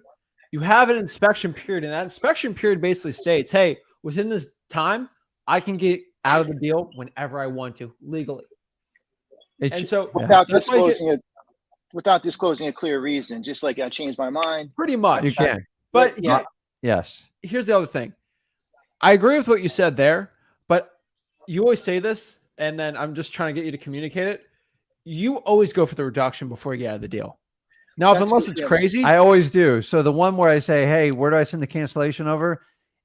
You have an inspection period, and that inspection period basically states, hey, within this time, I can get out of the deal whenever I want to legally. And so without disclosing a clear reason, just like I changed my mind. Pretty much. You can. But yes. Here's the other thing. I agree with what you said there, but you always say this, and then I'm just trying to get you to communicate it. You always go for the reduction before you get out of the deal. Now, unless it's crazy. I always do. So the one where I say, hey, where do I send the cancellation over?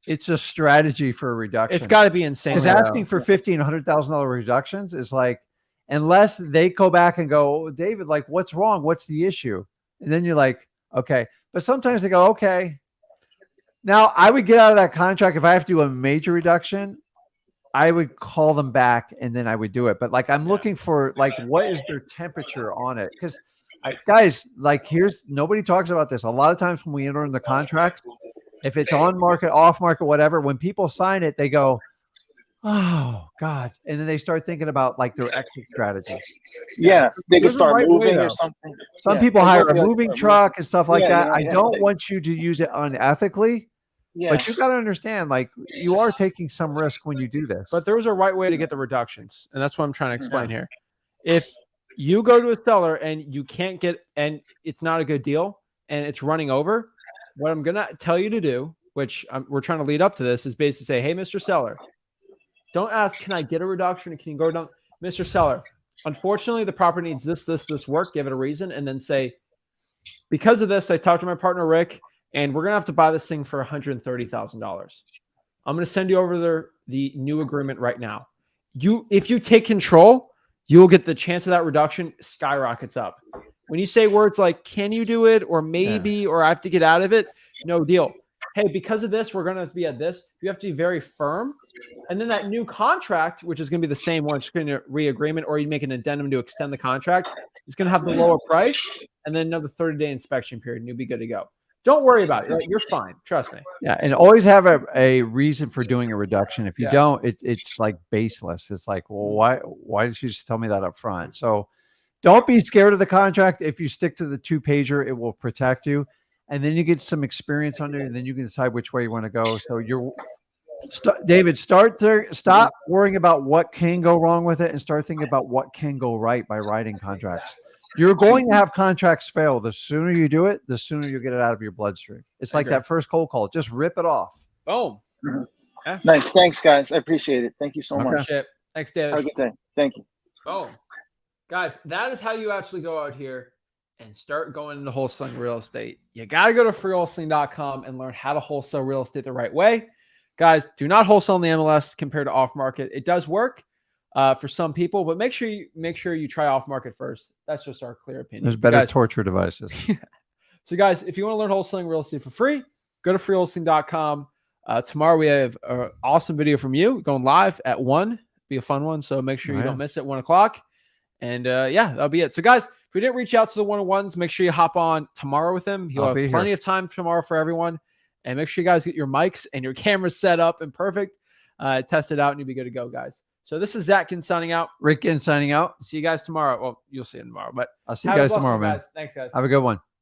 It's a strategy for a reduction. It's got to be insane. Because asking for $50,000 and $100,000 reductions is like, unless they go back and go, David, like, what's wrong? What's the issue? And then you're like, okay. But sometimes they go, okay. Now, I would get out of that contract if I have to do a major reduction. I would call them back and then I would do it. But like, I'm looking for like, what is their temperature on it? Because guys, like, nobody talks about this. A lot of times when we enter in the contracts, if it's on market, off market, whatever, when people sign it, they go, oh God. And then they start thinking about like their exit strategy. Yeah. They can start moving or something. Some people hire a moving truck and stuff like that. I don't want you to use it unethically, Yeah. But you got to understand, like, you are taking some risk when you do this. But there's a right way to get the reductions, and that's what I'm trying to explain here. If you go to a seller and you can't get, and it's not a good deal, and it's running over, what I'm gonna tell you to do, which we're trying to lead up to this, is basically say, hey, Mr. Seller, don't ask, can I get a reduction? Or can you go down, Mr. Seller? Unfortunately, the property needs this work. Give it a reason, and then say, because of this, I talked to my partner Rick, and we're gonna have to buy this thing for $130,000. I'm gonna send you over the new agreement right now. If you take control, you will get the chance of that reduction skyrockets up. When you say words like, can you do it? Or maybe, or I have to get out of it. No deal. Hey, because of this, we're going to be at this. You have to be very firm. And then that new contract, which is going to be the same one, it's going to re-agreement, or you make an addendum to extend the contract. It's going to have the lower price and then another 30-day inspection period, and you'll be good to go. Don't worry about it. You're fine. Trust me. Yeah, and always have a reason for doing a reduction. If you don't, it's like baseless. It's like, well, why did you just tell me that up front? So don't be scared of the contract. If you stick to the 2-pager, it will protect you. And then you get some experience under it, and then you can decide which way you want to go. So David, stop worrying about what can go wrong with it and start thinking about what can go right by writing contracts. You're going to have contracts fail. The sooner you do it, the sooner you get it out of your bloodstream. It's like that first cold call. Just rip it off. Boom. Yeah. Nice. Thanks, guys. I appreciate it. Thank you so much. Thanks, David. Have a good day. Thank you. Boom. Guys, that is how you actually go out here and start going into wholesaling real estate. You got to go to freewholesaling.com and learn how to wholesale real estate the right way. Guys, do not wholesale in the MLS compared to off market. It does work for some people, but make sure you try off market first. That's just our clear opinion. There's better torture devices. So guys, if you want to learn wholesaling real estate for free, go to freewholesaling.com. Tomorrow we have an awesome video from you going live at 1. Be a fun one. So make sure you don't miss it at 1 o'clock. And that'll be it. So guys, if we didn't reach out to the one-on-ones, make sure you hop on tomorrow with him. He'll have plenty of time tomorrow for everyone. And make sure you guys get your mics and your cameras set up and perfect. Test it out and you'll be good to go, guys. So this is Zach Ginn signing out. Rick Ginn signing out. See you guys tomorrow. Well, you'll see him tomorrow, but I'll see you guys tomorrow, man. Thanks, guys. Have a good one.